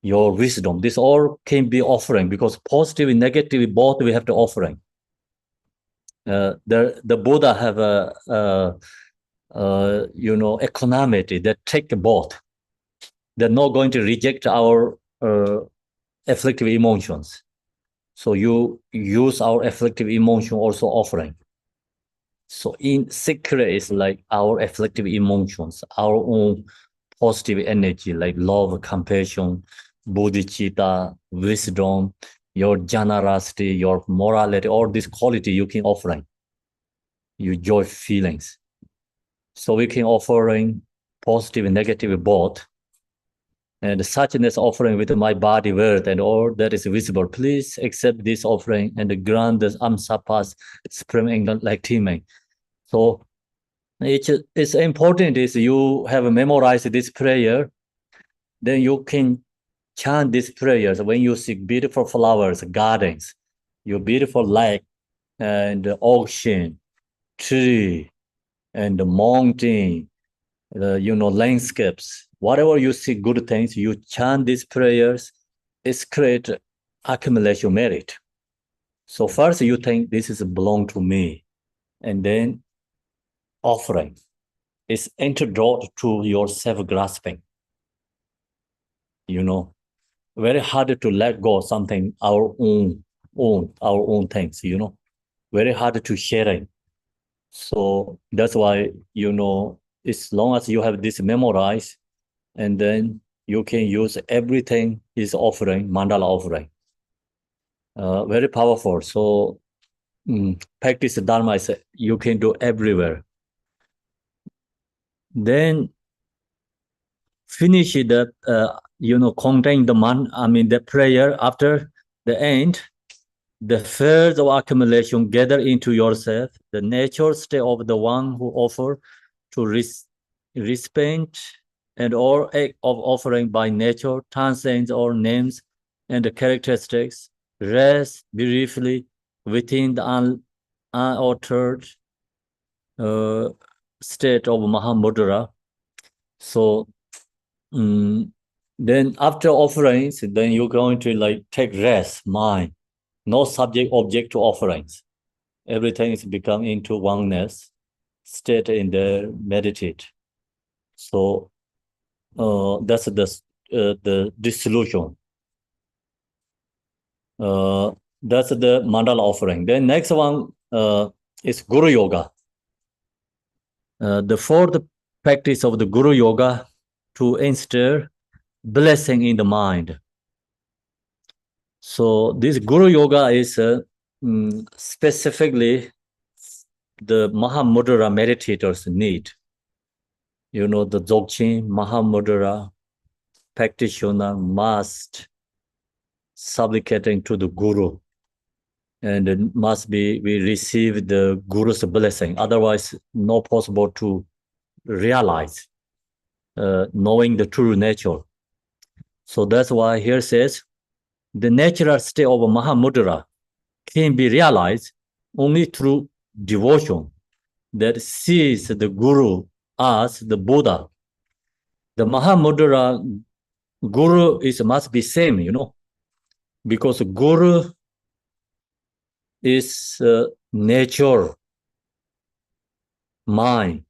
your wisdom. This all can be offering, because positive and negative both we have to offering. The Buddha have a equanimity that take both. They're not going to reject our afflictive emotions. So you use our afflictive emotion also offering. So in secret is like our afflictive emotions, our own positive energy, like love, compassion, bodhicitta, wisdom, your generosity, your morality, all this quality you can offering. You joy feelings. So we can offering positive and negative both. And suchness offering with my body, word, and all that is visible. Please accept this offering and grant the unsurpassed supreme enlightenment. So it's important is you have memorized this prayer, then you can chant these prayers when you see beautiful flowers, gardens, your beautiful lake, and ocean, tree, and the mountain, landscapes. Whatever you see good things, you chant these prayers, it's create accumulation merit. So first you think this is belong to me, and then offering is antidote to your self-grasping. Very hard to let go something our own things. Very hard to sharing. So that's why as long as you have this memorized, and then you can use everything is offering, mandala offering. Very powerful. So practice Dharma is you can do everywhere. Then finish the contain the prayer after the end, the fields of accumulation gather into yourself, the natural state of the one who offer to respect and all act of offering by nature transcends all names and characteristics, rest briefly within the unaltered state of Mahamudra. So then after offerings, then you're going to take rest, mind, no subject object to offerings. Everything is become into oneness state in the meditate. So that's the dissolution. That's the mandala offering. Then next one is Guru Yoga. The fourth practice of the Guru Yoga to instill blessing in the mind. So this Guru Yoga is specifically the Mahamudra meditators need. The Dzogchen Mahamudra practitioner must supplicating to the Guru, and it must be we receive the Guru's blessing. Otherwise, not possible to realize knowing the true nature. So that's why here says the natural state of Mahamudra can be realized only through devotion that sees the Guru as the Buddha. The Mahamudra Guru must be same, because Guru is nature mind.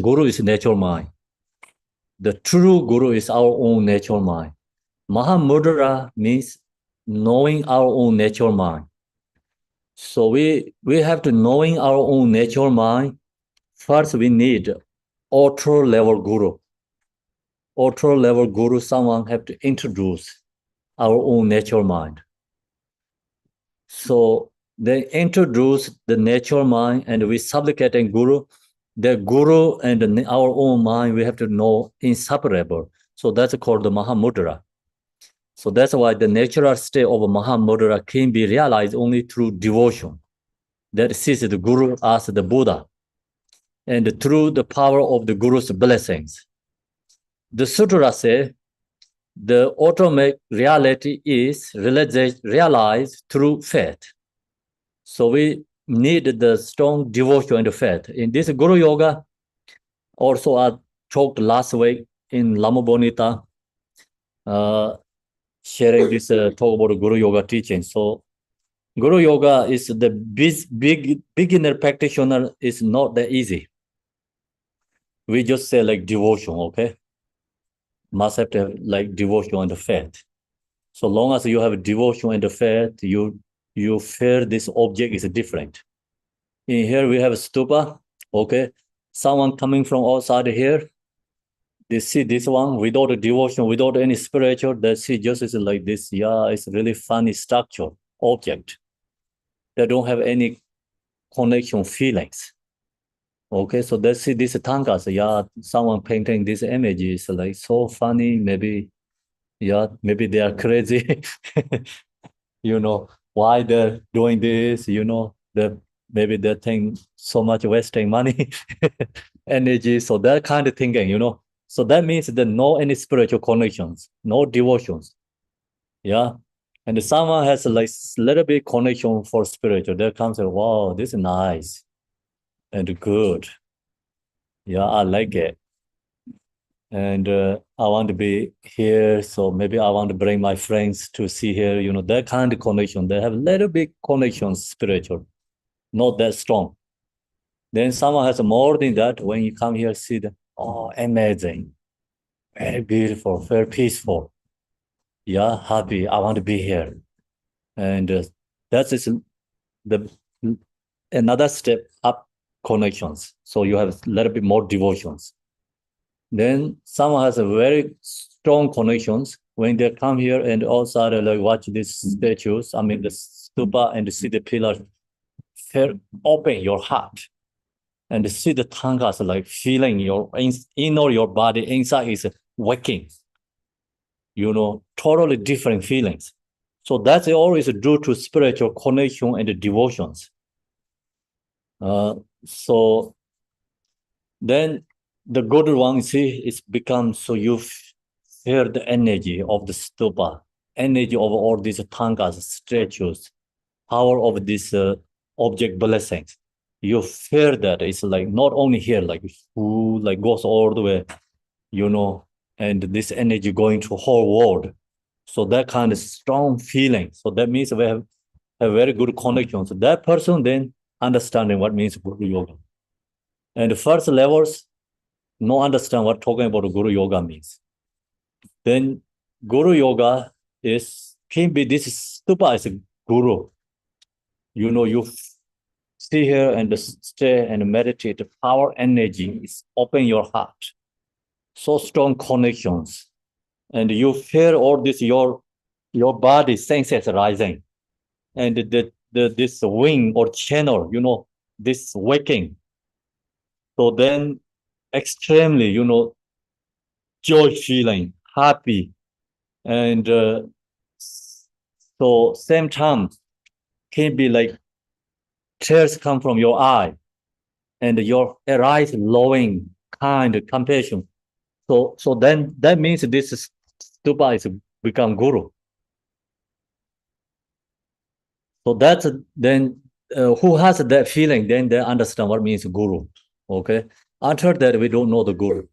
Guru is nature mind. The true Guru is our own nature mind. Mahamudra means knowing our own nature mind. So we have to knowing our own nature mind. First, we need auto level Guru. Auto level Guru, someone have to introduce our own nature mind. So they introduce the nature mind, and we supplicating Guru. The Guru and our own mind, we have to know inseparable. So that's called the Mahamudra. So that's why the natural state of Mahamudra can be realized only through devotion. That sees the Guru as the Buddha, and through the power of the Guru's blessings. The Sutra says the ultimate reality is realized through faith. So we need the strong devotion and faith. In this Guru Yoga, also I talked last week in Lama Bonita, sharing this talk about Guru Yoga teaching. So Guru Yoga is the big beginner practitioner is not that easy. We just say devotion, okay? Must have to have devotion and faith. So long as you have devotion and faith, you feel this object is different. In here we have a stupa, okay? Someone coming from outside here, they see this one without a devotion, without any spiritual, they see just is like this. Yeah, it's really funny structure, object. They don't have any connection feelings. Okay, so they see this tankas. Yeah, someone painting this image is so funny. Maybe they are crazy. Why they're doing this, maybe they think so much wasting money, energy. So that kind of thinking, So that means that no any spiritual connections, no devotions. Yeah. And someone has little bit connection for spiritual. There comes wow, this is nice and good. Yeah, I like it. And I want to be here, so maybe I want to bring my friends to see here, that kind of connection. They have a little bit connection spiritual, not that strong. Then someone has more than that. When you come here, see them, oh, amazing, very beautiful, very peaceful. Yeah, happy, I want to be here. And that is another step up connections. So you have a little bit more devotions. Then someone has a very strong connections when they come here and also watch these statues, the stupa and see the pillars, open your heart. and see the tangas like feeling your inner your body inside is waking. Totally different feelings. So that's always due to spiritual connection and devotions. So then the good one, see, it's become so you feel the energy of the stupa, energy of all these tangas, statues, power of this object blessings. You feel that it's like not only here, like who like goes all the way, and this energy going to whole world. So that kind of strong feeling. So that means we have a very good connection. So that person then understanding what means Guru Yoga. And the first levels, no understand what talking about Guru Yoga means. Then Guru Yoga can be this stupa as a guru. You stay here and stay and meditate. The power energy is open your heart. So strong connections. And you feel all this, your body senses rising. And this wing or channel, this waking. So then extremely, joy feeling, happy. And so same time can be like tears come from your eye and your eyes lowing kind of compassion. So then that means this stupa is become guru. So that's then who has that feeling, then they understand what means guru. Okay. After that, we don't know the guru.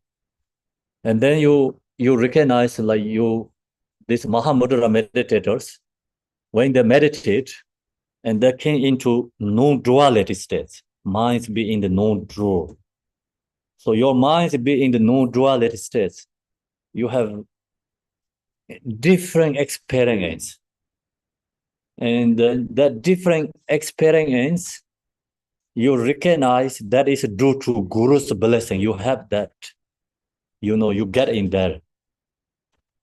And then you recognize like these Mahamudra meditators, when they meditate and they came into non-duality states, minds be in the non-dual. So your minds be in the non-duality states, you have different experience. And that different experience, you recognize that is due to Guru's blessing. You have that, you get in there.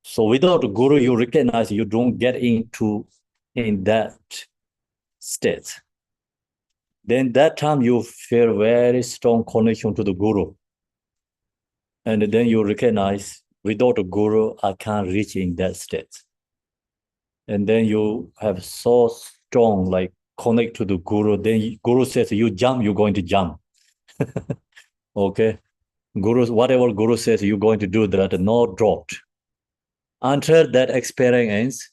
So without Guru, you recognize you don't get in that state. Then that time you feel very strong connection to the Guru. And then you recognize without a Guru, I can't reach in that state. And then you have so strong, like connect to the Guru. Then Guru says, you jump, you're going to jump. Okay. Whatever Guru says, you're going to do that, no dropped. Until that experience,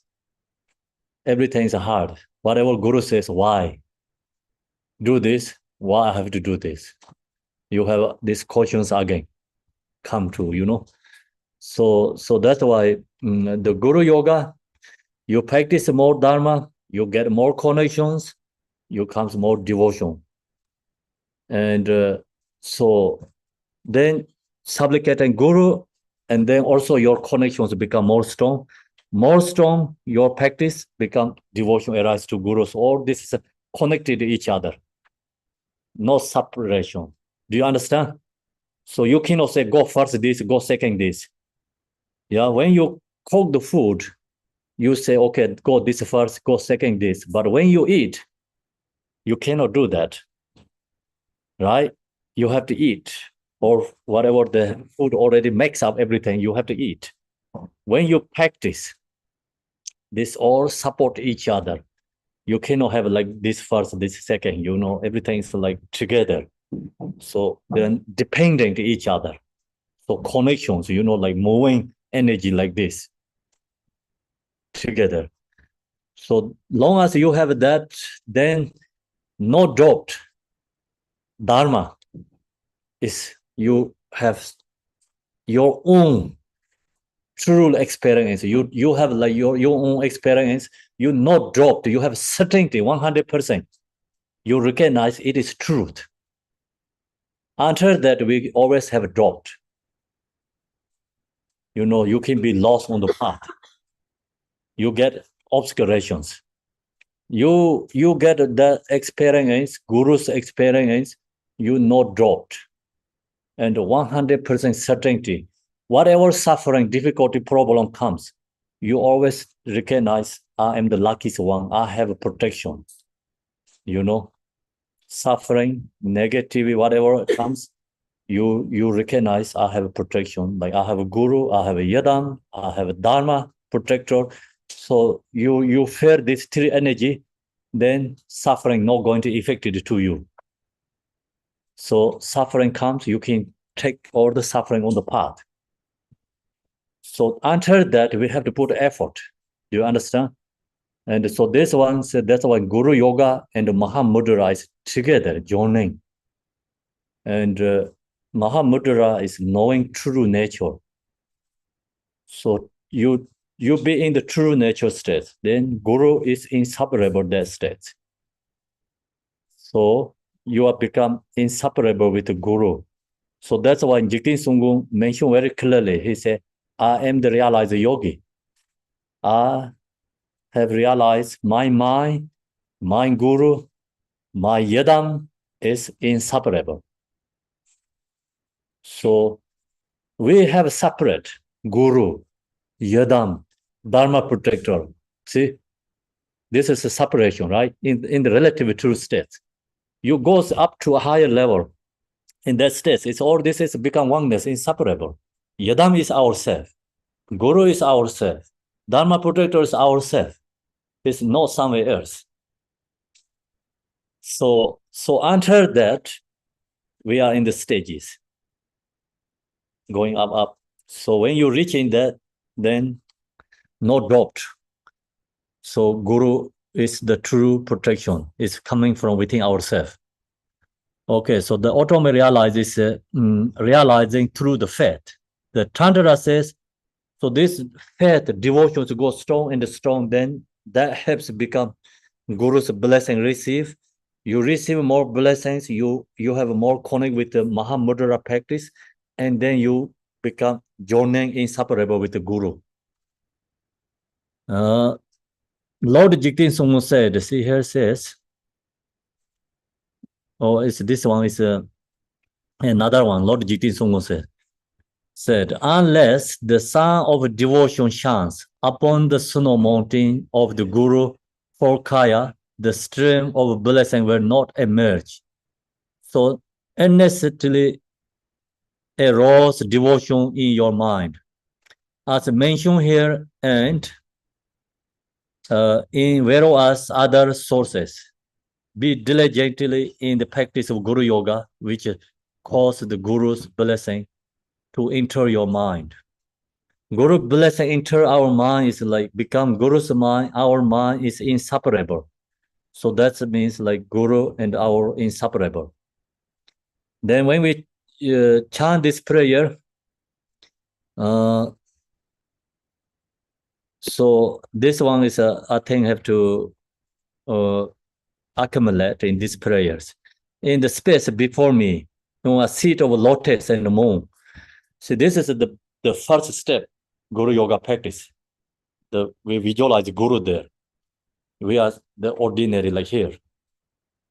everything's hard. Whatever Guru says, why? Do this, why I have to do this? You have these questions again come to. So that's why the Guru Yoga, you practice more Dharma, you get more connections, you comes more devotion. And so then supplicating Guru, and then also your connections become more strong. More strong, your practice become devotion arise to Gurus. All this is connected to each other. No separation. Do you understand? So you cannot say, go first this, go second this. Yeah, when you cook the food, you say, okay, go this first, go second this. But when you eat, you cannot do that, right? You have to eat, or whatever the food already makes up everything, you have to eat. When you practice, this all support each other. You cannot have like this first, this second, everything's like together. So then depending to each other. So connections, like moving energy like this together. So long as you have that, then no doubt Dharma is you have your own true experience. You have like your own experience. You not dropped. You have certainty 100%. You recognize it is truth. Until that, we always have dropped. You can be lost on the path. You get obscurations. You get that experience, Guru's experience, you not dropped. And 100% certainty. Whatever suffering, difficulty, problem comes, you always recognize, I am the luckiest one. I have a protection, suffering, negativity, whatever comes, you recognize I have a protection. Like I have a guru, I have a yadam, I have a dharma protector. So you feel this three energy, then suffering not going to affect it to you. So suffering comes, you can take all the suffering on the path. So until that, we have to put effort. Do you understand? And so this one said that's why Guru Yoga and Mahamudra is together, joining. And Mahamudra is knowing true nature. So you be in the true nature state, then Guru is inseparable that state. So you are become inseparable with the Guru. So that's why Jigten Sunggung mentioned very clearly. He said, I am the realized yogi. I have realized my mind, my Guru, my Yadam is inseparable. So we have separate Guru, Yadam, Dharma protector. See, this is a separation, right? In the relative true state. You go up to a higher level. In that state, it's all this is become oneness, inseparable. Yadam is ourself. Guru is ourself. Dharma protector is ourself. It's not somewhere else. So until that, we are in the stages, going up. So when you reach in that, then no doubt. So Guru is the true protection. It's coming from within ourselves. Okay, so the ultimate realizes realizing through the faith. The Tantra says, so this faith, devotion to go strong and strong, then that helps become Guru's blessing receive. You receive more blessings, you have more connect with the Mahamudra practice, and then you become joining inseparable with the Guru. Lord Jigten Sungmu said, see here says, oh, it's this one is another one. Lord Jigten Sungmu said, unless the sun of devotion shines upon the snow mountain of the Guru for Kaya, the stream of blessing will not emerge. So unnecessarily arouse devotion in your mind. As mentioned here and in various other sources, be diligently in the practice of Guru Yoga, which cause the Guru's blessing to enter your mind. Guru blessing enter our mind is like become Guru's mind, our mind is inseparable. So that means like Guru and our inseparable. Then when we chant this prayer, so this one is I think have to accumulate in these prayers. In the space before me, on a seat of lotus and the moon. See, this is the first step, Guru Yoga practice. We visualize Guru there. We are the ordinary like here.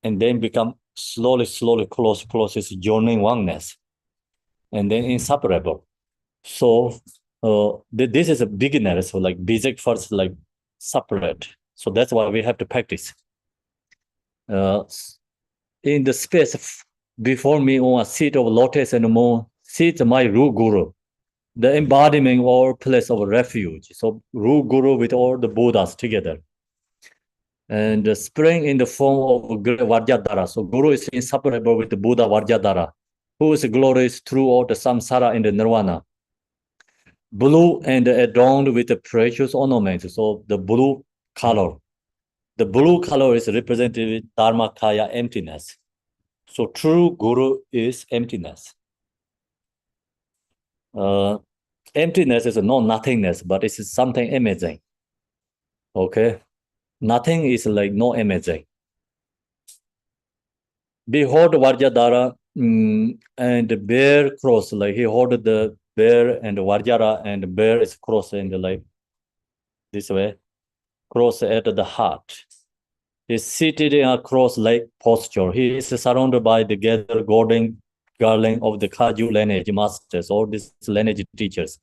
And then become slowly close, is joining oneness. And then inseparable. So this is a beginner, so like basic first, like separate. So that's why we have to practice. In the space before me on a seat of lotus and moon, sits my Ru Guru, the embodiment or place of refuge. So Ru Guru with all the Buddhas together. And the spring in the form of Vajradhara. So Guru is inseparable with the Buddha Vajradhara, who is glorious throughout the samsara and the nirvana. Blue and adorned with the precious ornaments. So the blue color. The blue color is represented with Dharmakaya emptiness. So true Guru is emptiness. Emptiness is not nothingness, but it's something amazing. Okay? Nothing is like no amazing. Behold Vajradhara and the bear cross, like he hold the bear and the Vajra and the bear is cross in the like this way, cross at the heart. He's seated in a cross-like posture. He is surrounded by the gathered golden garland of the Kaju lineage masters, all these lineage teachers.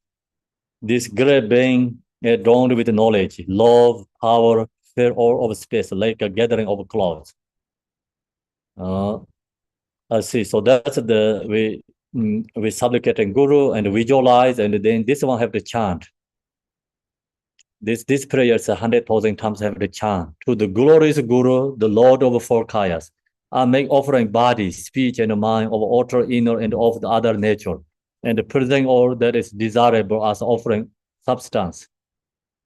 This great being adorned with knowledge, love, power, fill all of space, like a gathering of clouds. I see. So that's we supplicate a guru and visualize, and then this one have to chant. This prayer is 100,000 times have to chant to the glorious Guru, the Lord of four kayas. I make offering body, speech, and mind of outer, inner, and of the other nature, and present all that is desirable as offering substance.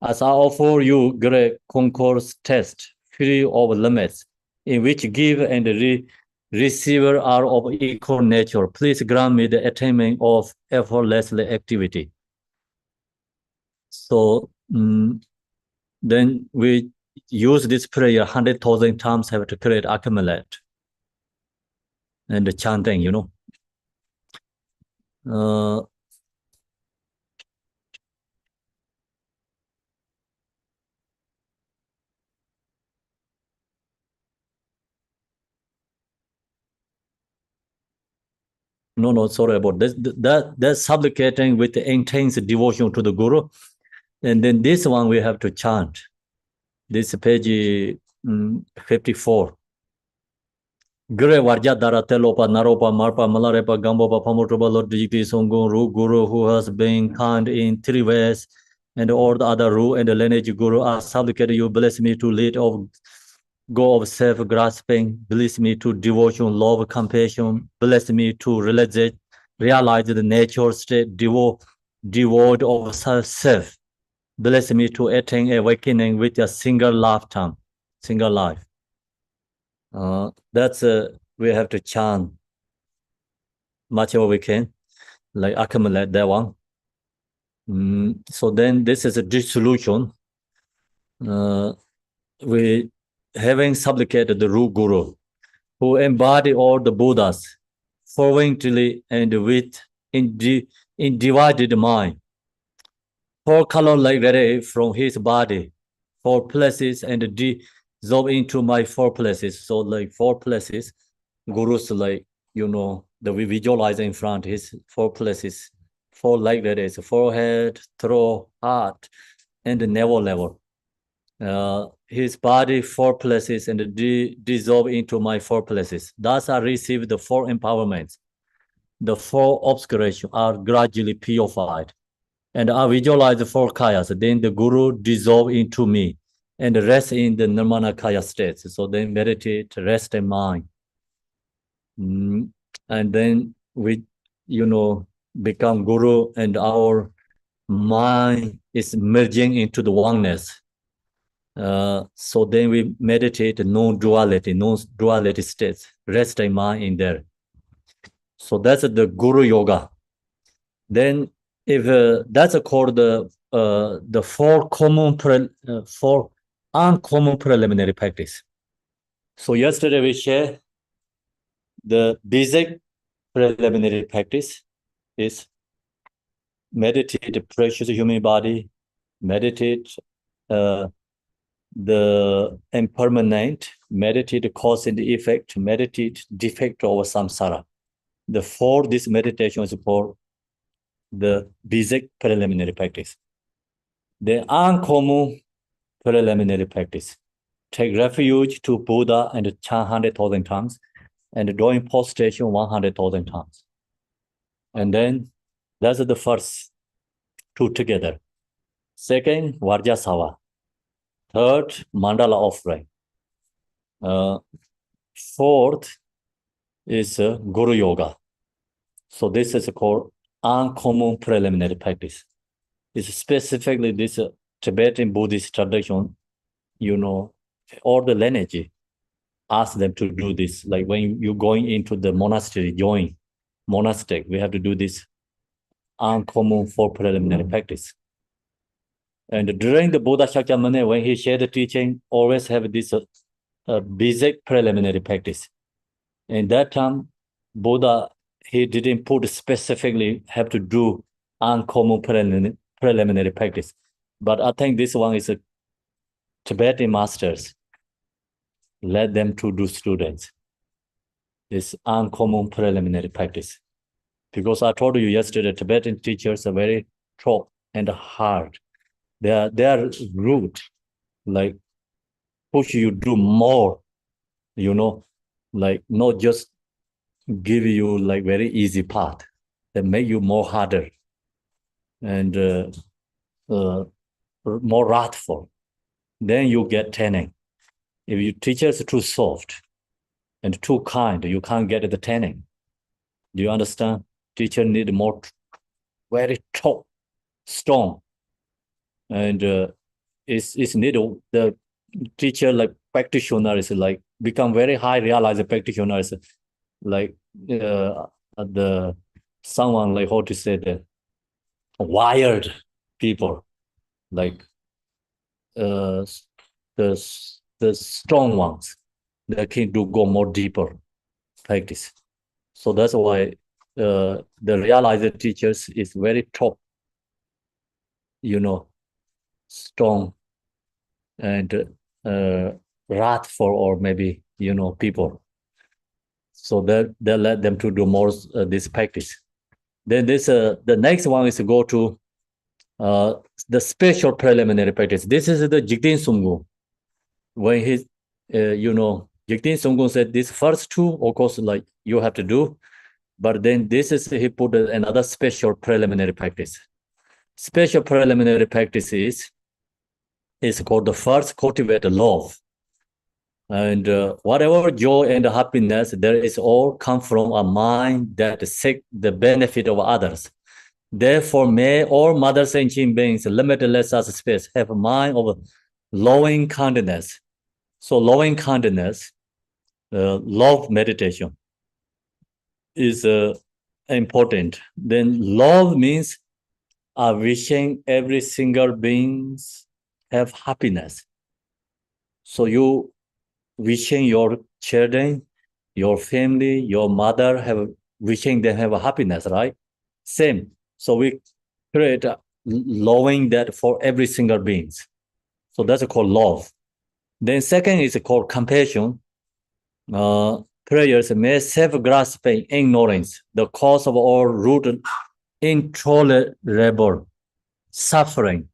As I offer you great concourse test, free of limits, in which give and receiver are of equal nature, please grant me the attainment of effortless activity. So then we use this prayer 100,000 times, have to create accumulate and the chanting, No, sorry about this. That's supplicating with intense devotion to the Guru. And then this one we have to chant. This page 54. Gure Varja Daratelopa, Naropa, Marpa, Malarepa, Gambopa, Pamotroba, Lord Dijiti, Songun, Ru, Guru, who has been kind in 3 ways, and all the other Ru and the lineage Guru, I supplicate you, bless me to lead of go of self-grasping, bless me to devotion, love, compassion, bless me to realize the nature state, devoid of self. Bless me to attain awakening with a single lifetime, single life. That's we have to chant much more we can, like accumulate that one. So then this is a dissolution. We having supplicated the root Guru, who embody all the Buddhas, fervently and with in divided mind. 4 color like that from his body, 4 places, and dissolve into my 4 places. So like 4 places, Guru's like, the we visualize in front his 4 places, 4 like that is forehead, throat, heart, and the navel level. His body 4 places and dissolve into my 4 places. Thus I receive the 4 empowerments. The 4 obscuration are gradually purified. And I visualize the 4 kayas. Then the Guru dissolve into me and rest in the Nirmana kaya states. So then meditate, rest in mind. And then we, become Guru, and our mind is merging into the oneness. So then we meditate non-duality states, rest in mind in there. So that's the Guru Yoga. Then if that's called the 4 uncommon preliminary practice. So yesterday we shared the basic preliminary practice is meditate precious human body, meditate the impermanent, meditate cause and effect, meditate defect over samsara. The 4 this meditation is for the basic preliminary practice. The uncommon preliminary practice. Take refuge to Buddha and chant 100,000 times, and doing prostration 100,000 times. And then that's the first 2 together. Second, Varjasava. Third, mandala offering. 4th is Guru Yoga. So this is called uncommon preliminary practice. It's specifically this Tibetan Buddhist tradition, all the lineage ask them to do this. Like when you're going into the monastery, join monastic, we have to do this uncommon 4 preliminary practice. And during the Buddha Shakyamuni, when he shared the teaching, always have this basic preliminary practice. And that time, Buddha, he didn't put specifically have to do uncommon preliminary practice. But I think this one is a Tibetan masters. Let them to do students. This uncommon preliminary practice. Because I told you yesterday, Tibetan teachers are very tough and hard. They are rude, like push you do more, like not just give you like very easy path, that make you more harder and more wrathful. Then you get training. If your teacher is too soft and too kind, you can't get the training. Do you understand? Teacher need more very tough, strong, and it's need the teacher like practitioners like become very high realized practitioners like the someone like how to say the wired people like uh, the strong ones that can do go more deeper practice. So that's why the realized teachers is very top, strong and wrathful or maybe people. So that let them to do more this practice. Then this the next one is to go to the special preliminary practice. This is the Jigdin Sunggu. When he, Jigdin Sunggu said this first two, of course, like you have to do, but then this is he put another special preliminary practice. Special preliminary practice is called the first cultivate love. And whatever joy and happiness, there is all come from a mind that seek the benefit of others. Therefore, may all mother sentient beings, limitless as space, have a mind of loving kindness. So loving kindness, love meditation is important. Then love means wishing every single beings have happiness. So you wishing your children, your family, your mother have wishing they have a happiness, right? Same. So we create loving that for every single beings. So that's called love. Then second is called compassion. Prayers may self-grasping ignorance, the cause of all root intolerable suffering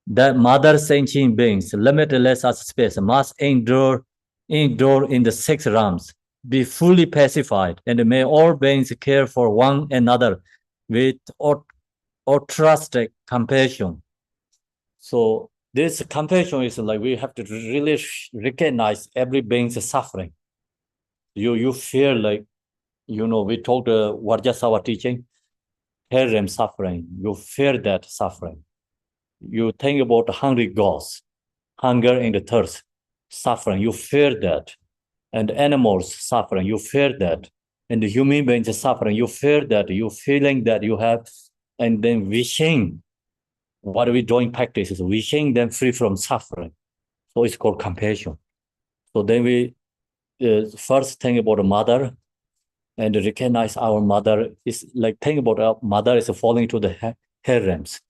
that mother sentient beings, limitless as space, must endure in the six realms, be fully pacified, and may all beings care for one another with altruistic compassion. So this compassion is like we have to really recognize every being's suffering. You feel like, we told Vajrasattva teaching, harem suffering. You fear that suffering. You think about hungry ghosts, hunger and thirst, suffering. You fear that. And animals suffering. You fear that. And the human beings suffering. You fear that. You feeling that you have, and then wishing. What are we doing practice is wishing them free from suffering. So it's called compassion. So then we first think about a mother and recognize our mother is like think about our mother is falling to the harems.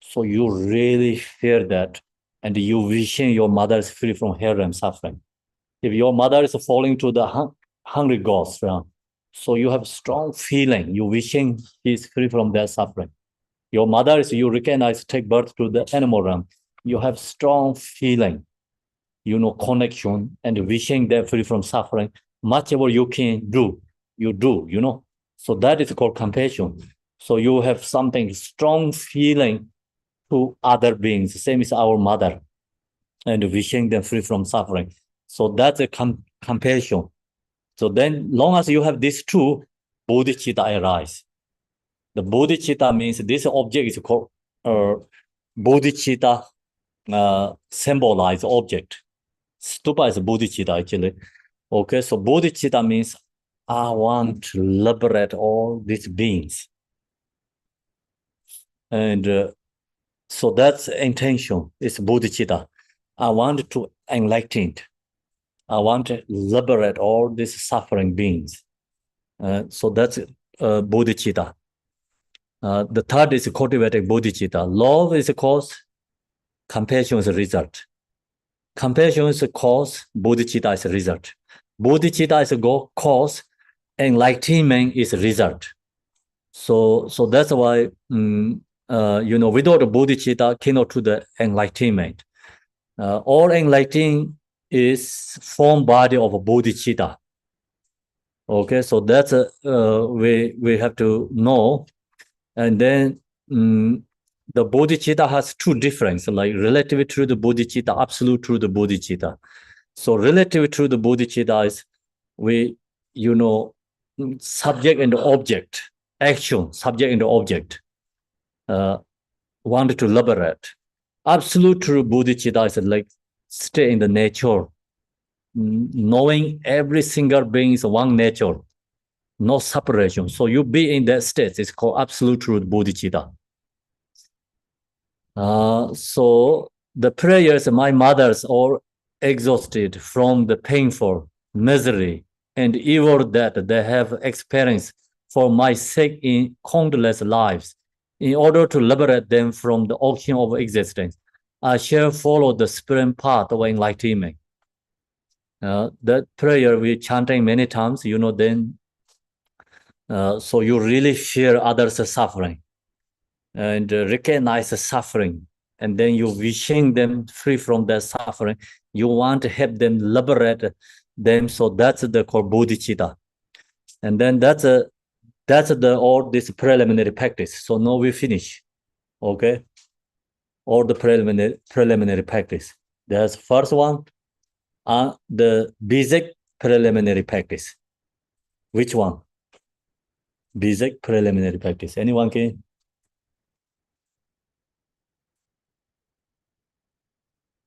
So you really fear that, and you wishing your mother is free from harem suffering. If your mother is falling to the hungry ghost realm, so you have strong feeling, you wishing she's free from that suffering. Your mother is you recognize take birth to the animal realm, you have strong feeling, connection and wishing them free from suffering. Much you can do, you do. So that is called compassion. So you have something strong feeling to other beings, same as our mother, and wishing them free from suffering. So that's a compassion. So then, long as you have these two, bodhicitta arise. The bodhicitta means this object is called bodhicitta symbolized object. Stupa is bodhicitta actually. Okay, so bodhicitta means I want to liberate all these beings. And so that's intention. It's bodhicitta. I want to enlighten. I want to liberate all these suffering beings. So that's bodhicitta. The third is cultivating bodhicitta. Love is a cause, compassion is a result. Compassion is a cause, bodhicitta is a result. Bodhicitta is a cause, enlightenment is a result. So that's why, without the bodhicitta, cannot to the enlightenment. All enlightenment is form body of bodhicitta. Okay, so that's we have to know. And then the bodhicitta has two differences, like relative truth bodhicitta, absolute truth bodhicitta. So relative truth bodhicitta is subject and object, action, subject and object, want to liberate. Absolute truth bodhicitta is like stay in the nature, knowing every single being is one nature, no separation. So you be in that state. It's called absolute truth bodhicitta. So the prayers, my mothers all exhausted from the painful misery and evil that they have experienced for my sake in countless lives. In order to liberate them from the ocean of existence, I shall follow the spring path of enlightenment. That prayer we chanting many times, then so you really fear others' suffering and recognize the suffering, and then you wishing them free from their suffering. You want to help them liberate them. So that's the called bodhicitta. And then that's all this preliminary practice. So now we finish. Okay, all the preliminary practice. There's first one, the basic preliminary practice. Which one? Basic preliminary practice. Anyone can?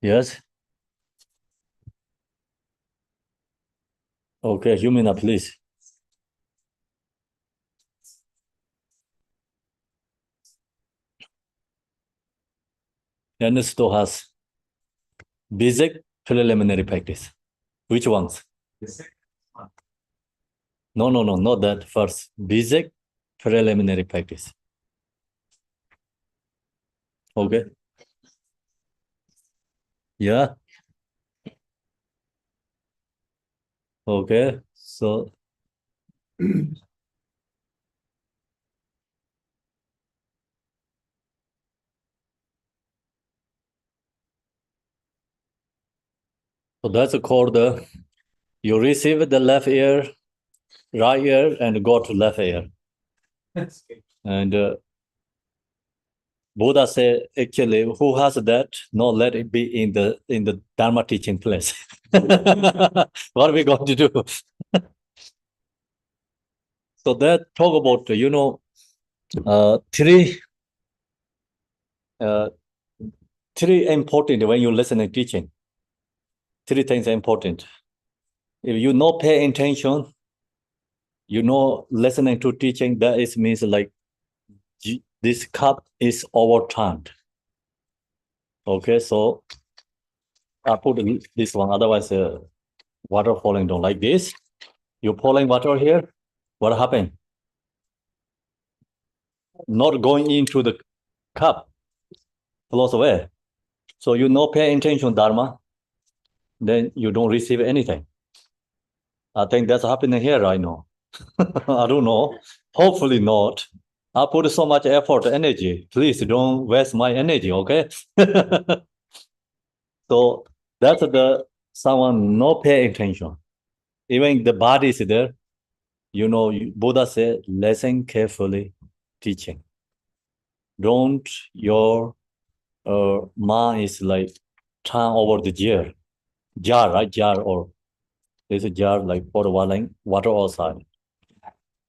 Yes. Okay, Humina, please. And still has basic preliminary practice. Which ones? No, not that first. Basic preliminary practice. Okay. Yeah. Okay. So that's called you receive the left ear, right ear, and go to left ear. And Buddha said, actually, who has that? No, let it be in the Dharma teaching place. What are we going to do? So that talk about three important when you listen and teaching. Three things are important. If you not pay attention, listening to teaching, that is means like this cup is overturned. Okay, so I put this one, otherwise water falling down like this. You pouring water here, what happened? Not going into the cup, flows away. So you not pay attention Dharma, then you don't receive anything. I think that's happening here right now. I don't know. Hopefully not. I put so much effort, energy. Please don't waste my energy, okay? So that's the someone not pay attention. Even the body is there. Buddha said, listen carefully, teaching. Don't your mind is like turn over the jar, right? Jar, or there's a jar like for water outside.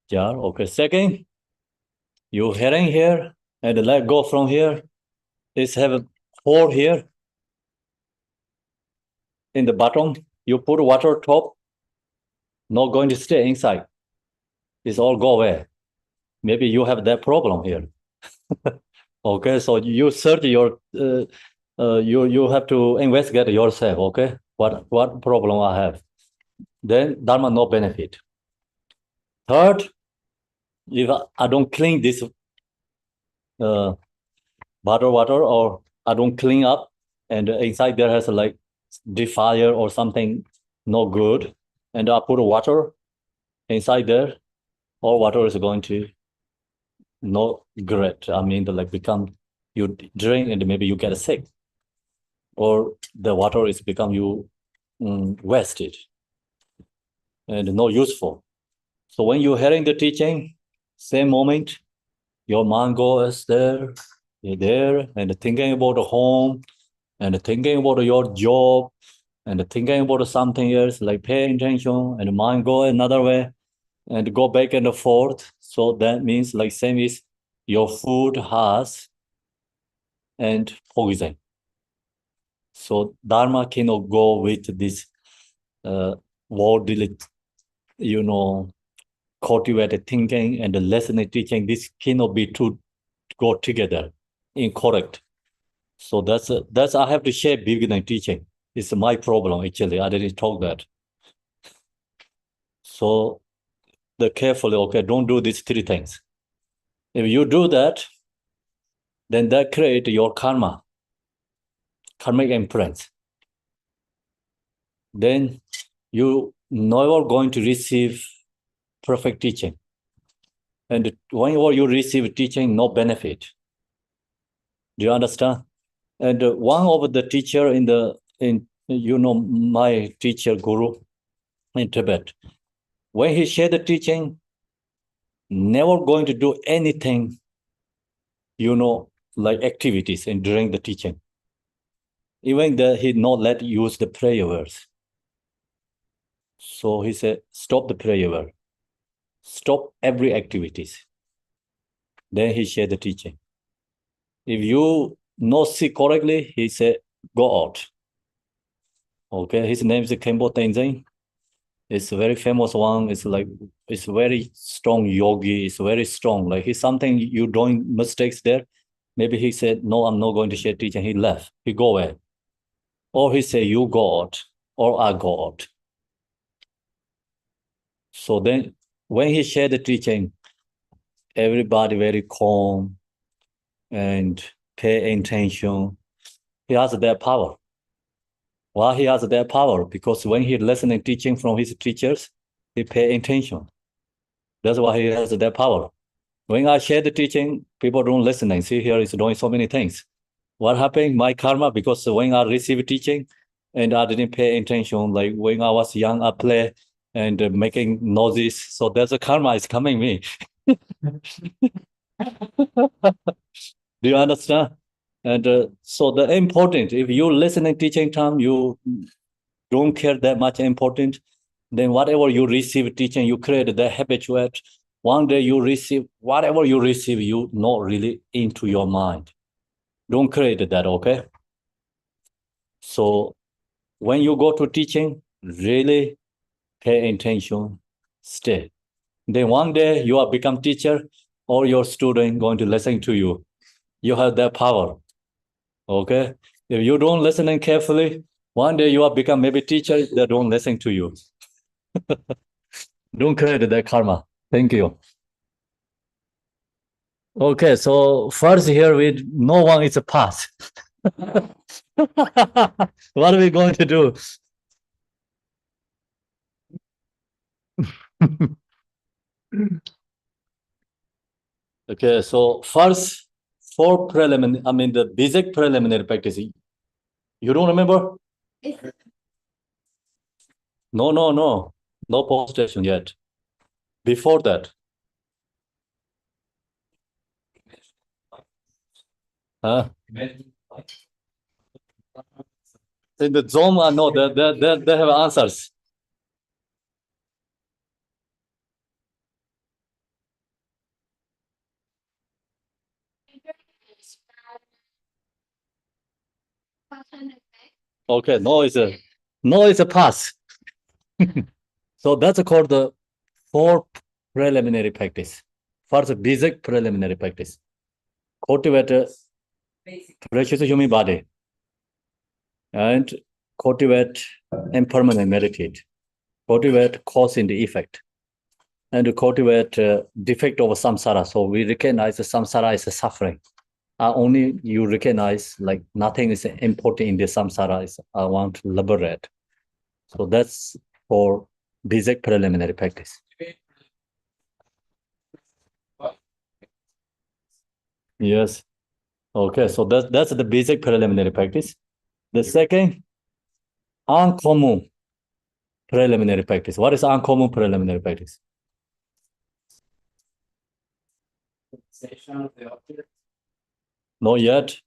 Jar, okay. Second, you hearing here and let go from here. It's have a hole here in the bottom. You put water top, not going to stay inside. It's all go away. Maybe you have that problem here. Okay, so you search your you have to investigate yourself. Okay, what problem I have? Then Dharma no benefit. Third, if I don't clean this water, or I don't clean up, and inside there has like fire or something no good, and I put water inside there, all water is going to no great. I mean, like become you drink and maybe you get sick, or the water is become you wasted and no useful. So when you're hearing the teaching, same moment, your mind goes there, you're there, and thinking about the home, and thinking about your job, and thinking about something else, like pay attention, and mind go another way, and go back and forth. So that means like same is your food has and poison. So Dharma cannot go with this worldly, cultivated thinking and the lesson teaching. This cannot be two go together. Incorrect. So that's I have to share beginning teaching. It's my problem actually. I didn't talk that. So the carefully, okay, don't do these three things. If you do that, then that create your karmic imprint. Then you never going to receive perfect teaching. And whenever you receive teaching, no benefit. Do you understand? And one of the teacher in my teacher guru in Tibet, when he shared the teaching, never going to do anything, like activities and during the teaching. Even that he not let use the prayer words. So he said, stop the prayer word. Stop every activities. Then he shared the teaching. If you not see correctly, he said, go out. Okay, his name is Khenpo Tenzin. It's a very famous one. It's very strong yogi. It's very strong. Like he's something you doing mistakes there. Maybe he said, no, I'm not going to share teaching. He left. He go away. Or he say, you go out, or I go out. So then when he shared the teaching, everybody very calm and pay attention. He has that power. Why he has that power? Because when he listening teaching from his teachers, he pay attention. That's why he has that power. When I share the teaching, people don't listen and see here is doing so many things. What happened? My karma, because when I receive teaching and I didn't pay attention, like when I was young, I play and making noises. So there's a karma is coming me. Do you understand? And so the important, if you listen and teaching time, you don't care that much important, then whatever you receive teaching, you create the habituate. One day you receive, whatever you receive, you not really into your mind. Don't create that, okay? So when you go to teaching, really pay attention, stay. Then one day you are become teacher or your student going to listen to you. You have that power, okay? If you don't listen carefully, one day you are become maybe teacher, they don't listen to you. Don't create that karma. Thank you. Okay, so first here with no one is a pass. What are we going to do? Okay, so first four preliminary, the basic preliminary practice. You don't remember? No, no postration yet. Before that, huh? In the zone, no, they have answers. Okay, no is a pass. So that's called the four preliminary practice. First, basic preliminary practice. Cultivate precious human body and cultivate impermanent meditate. Cultivate cause and effect. And cultivate defect of samsara. So we recognize the samsara is a suffering. Only you recognize like nothing is important in the samsara. I want to liberate. So that's for basic preliminary practice. Yes. Okay. So that's the basic preliminary practice. The second, uncommon preliminary practice. What is uncommon preliminary practice? Not yet.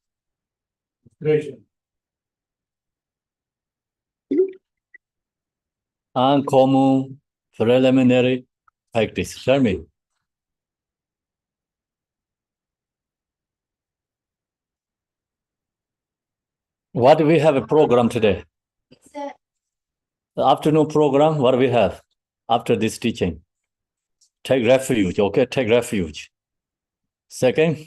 Uncommon preliminary practice. Tell me. What do we have a program today? The afternoon program, what do we have after this teaching? Take refuge, okay? Take refuge. Second,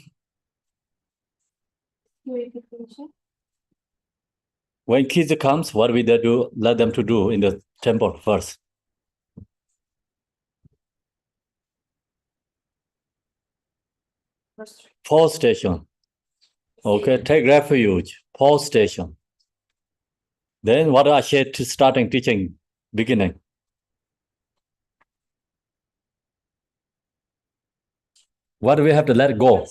when kids comes, what we do? Let them to do in the temple first. Pause station. Okay, take refuge. Pause station. Then what I said to starting teaching beginning. What do we have to let go?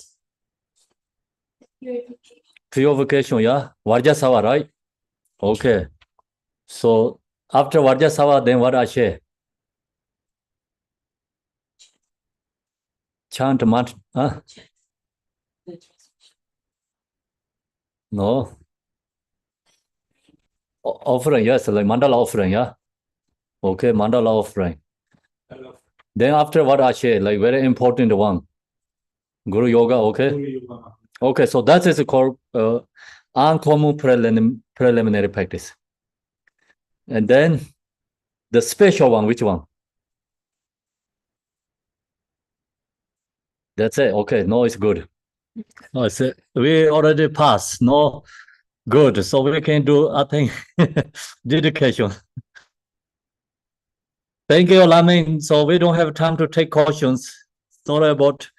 Purification, yeah? Vajrasattva, right? Okay. So after Vajrasattva, then what I say? Chant mantra, huh? No. Offering, yes, like mandala offering, yeah? Okay, mandala offering. Then after what I say, like very important one. Guru Yoga, okay? Okay, so that is called uncommon preliminary practice. And then the special one, which one? That's it. Okay, no, it's good. No, it's we already passed. No, good. So we can do, I think, dedication. Thank you, Lamin. So we don't have time to take questions. Sorry about,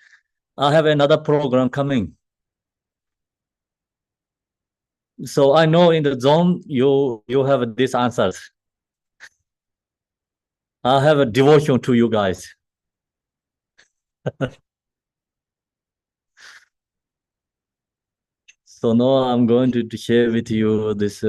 I have another program coming. So I know in the zone, you have these answers. I have a devotion to you guys. So now I'm going to share with you this.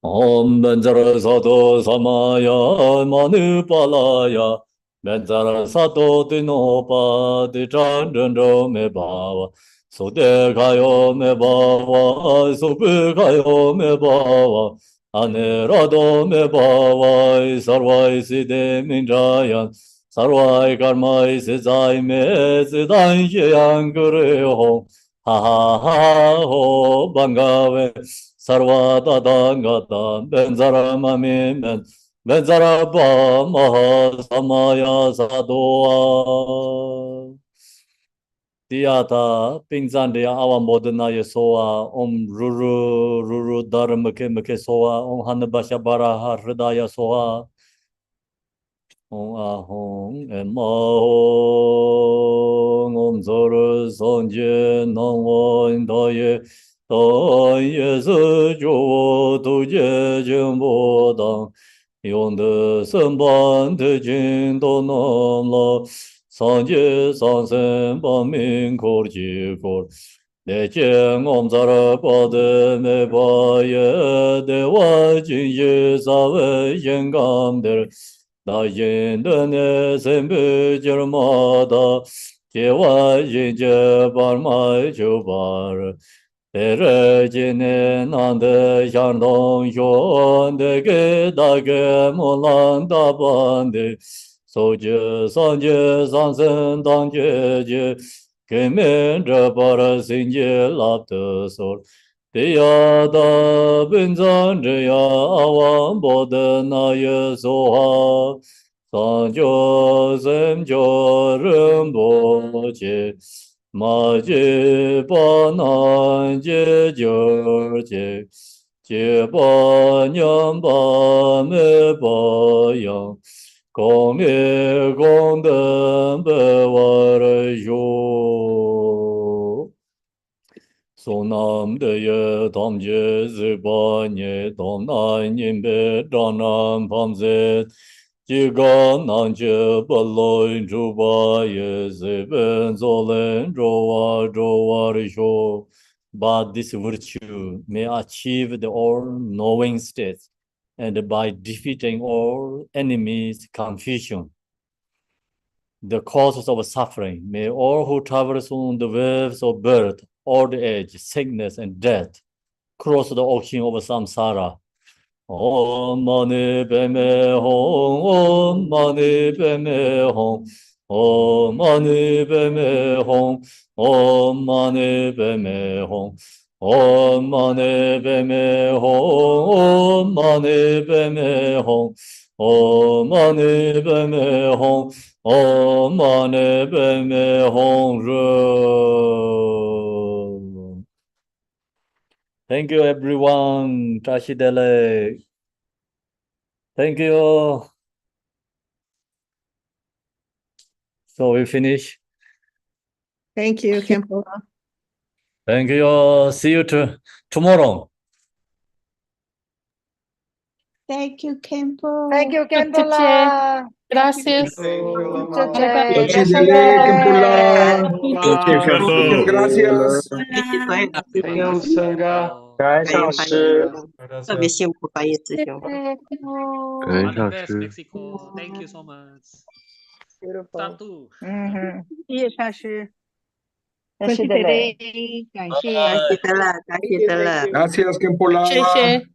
Om Benzara Sato Samaya Manupalaya Benzara Sato Tinopa Tichandro Me Bava Sote Kayo Me Bava Supu Kayo Me Bava Anerado Me Bava Sarvai Side Minjayan Sarvai Karmai Sizai Me Sidan Shiyang Kure Ho Ha ha ha ho Bangave Sarva Tadangata Benzara Mami Benzara Maha Samaya Sadoa Diata Pinzandia Awa Modena Yesoa Om Ruru Dharmake Make Soa Om Hanabasha Baraha Hridaya Soa Om Ahong Emahong Om Zoro Sonje Nangwa Indaye当也是主都结经不当，用的身般的经都能了，上界上身把命苦结果，那见我们这儿把的没把也的我今夜啥为应刚的，那人的那身不就嘛的，结我人家把买就把人。Tere jine nande yandong yonde ge da ge molan da bande soje sanje sansen dang je ge men de para sinje lap de sol de ya da bin zan de ya awan bo de na ye so ha san jo sem jo ren bo je ma je pa nan je jo je je pa nyam pa me pa yang gong me gong den be wa re yo so nam de ye tam je zi pa nye tam nan yin be dan nam pam ze Ji ga nan je ba loi zhu ba ye ze ben zo len zhou wa ri shou. But this virtue may achieve the all-knowing state. and by defeating all enemies' confusion, the causes of suffering, may all who travel on the waves of birth, old age, sickness, and death cross the ocean of samsara. Om Mani Padme Hum, Om Mani Padme Hum, Om Mani Padme Hum, Om Mani Padme Hum, Om Mani Padme Hum, Om Mani Padme Hum, Om Mani Padme Hum, Om Mani Padme Hum. Thank you, everyone. Trashidele. Thank you. So we finish. Thank you, Khenpo. Thank you. See you tomorrow. Thank you, Khenpo. Thank you, Teacher. Khenpo. Gracias. Teacher, Bye-bye. Muchas gracias. 感恩僧伽，感恩上师，特别辛苦翻译师兄。感恩上 best 师。 Mexico. Thank you so much. Beautiful. Satu. 谢谢上师，感谢感谢的嘞，感谢，感谢的了，感谢的了。Gracias, Khenpo. 谢谢。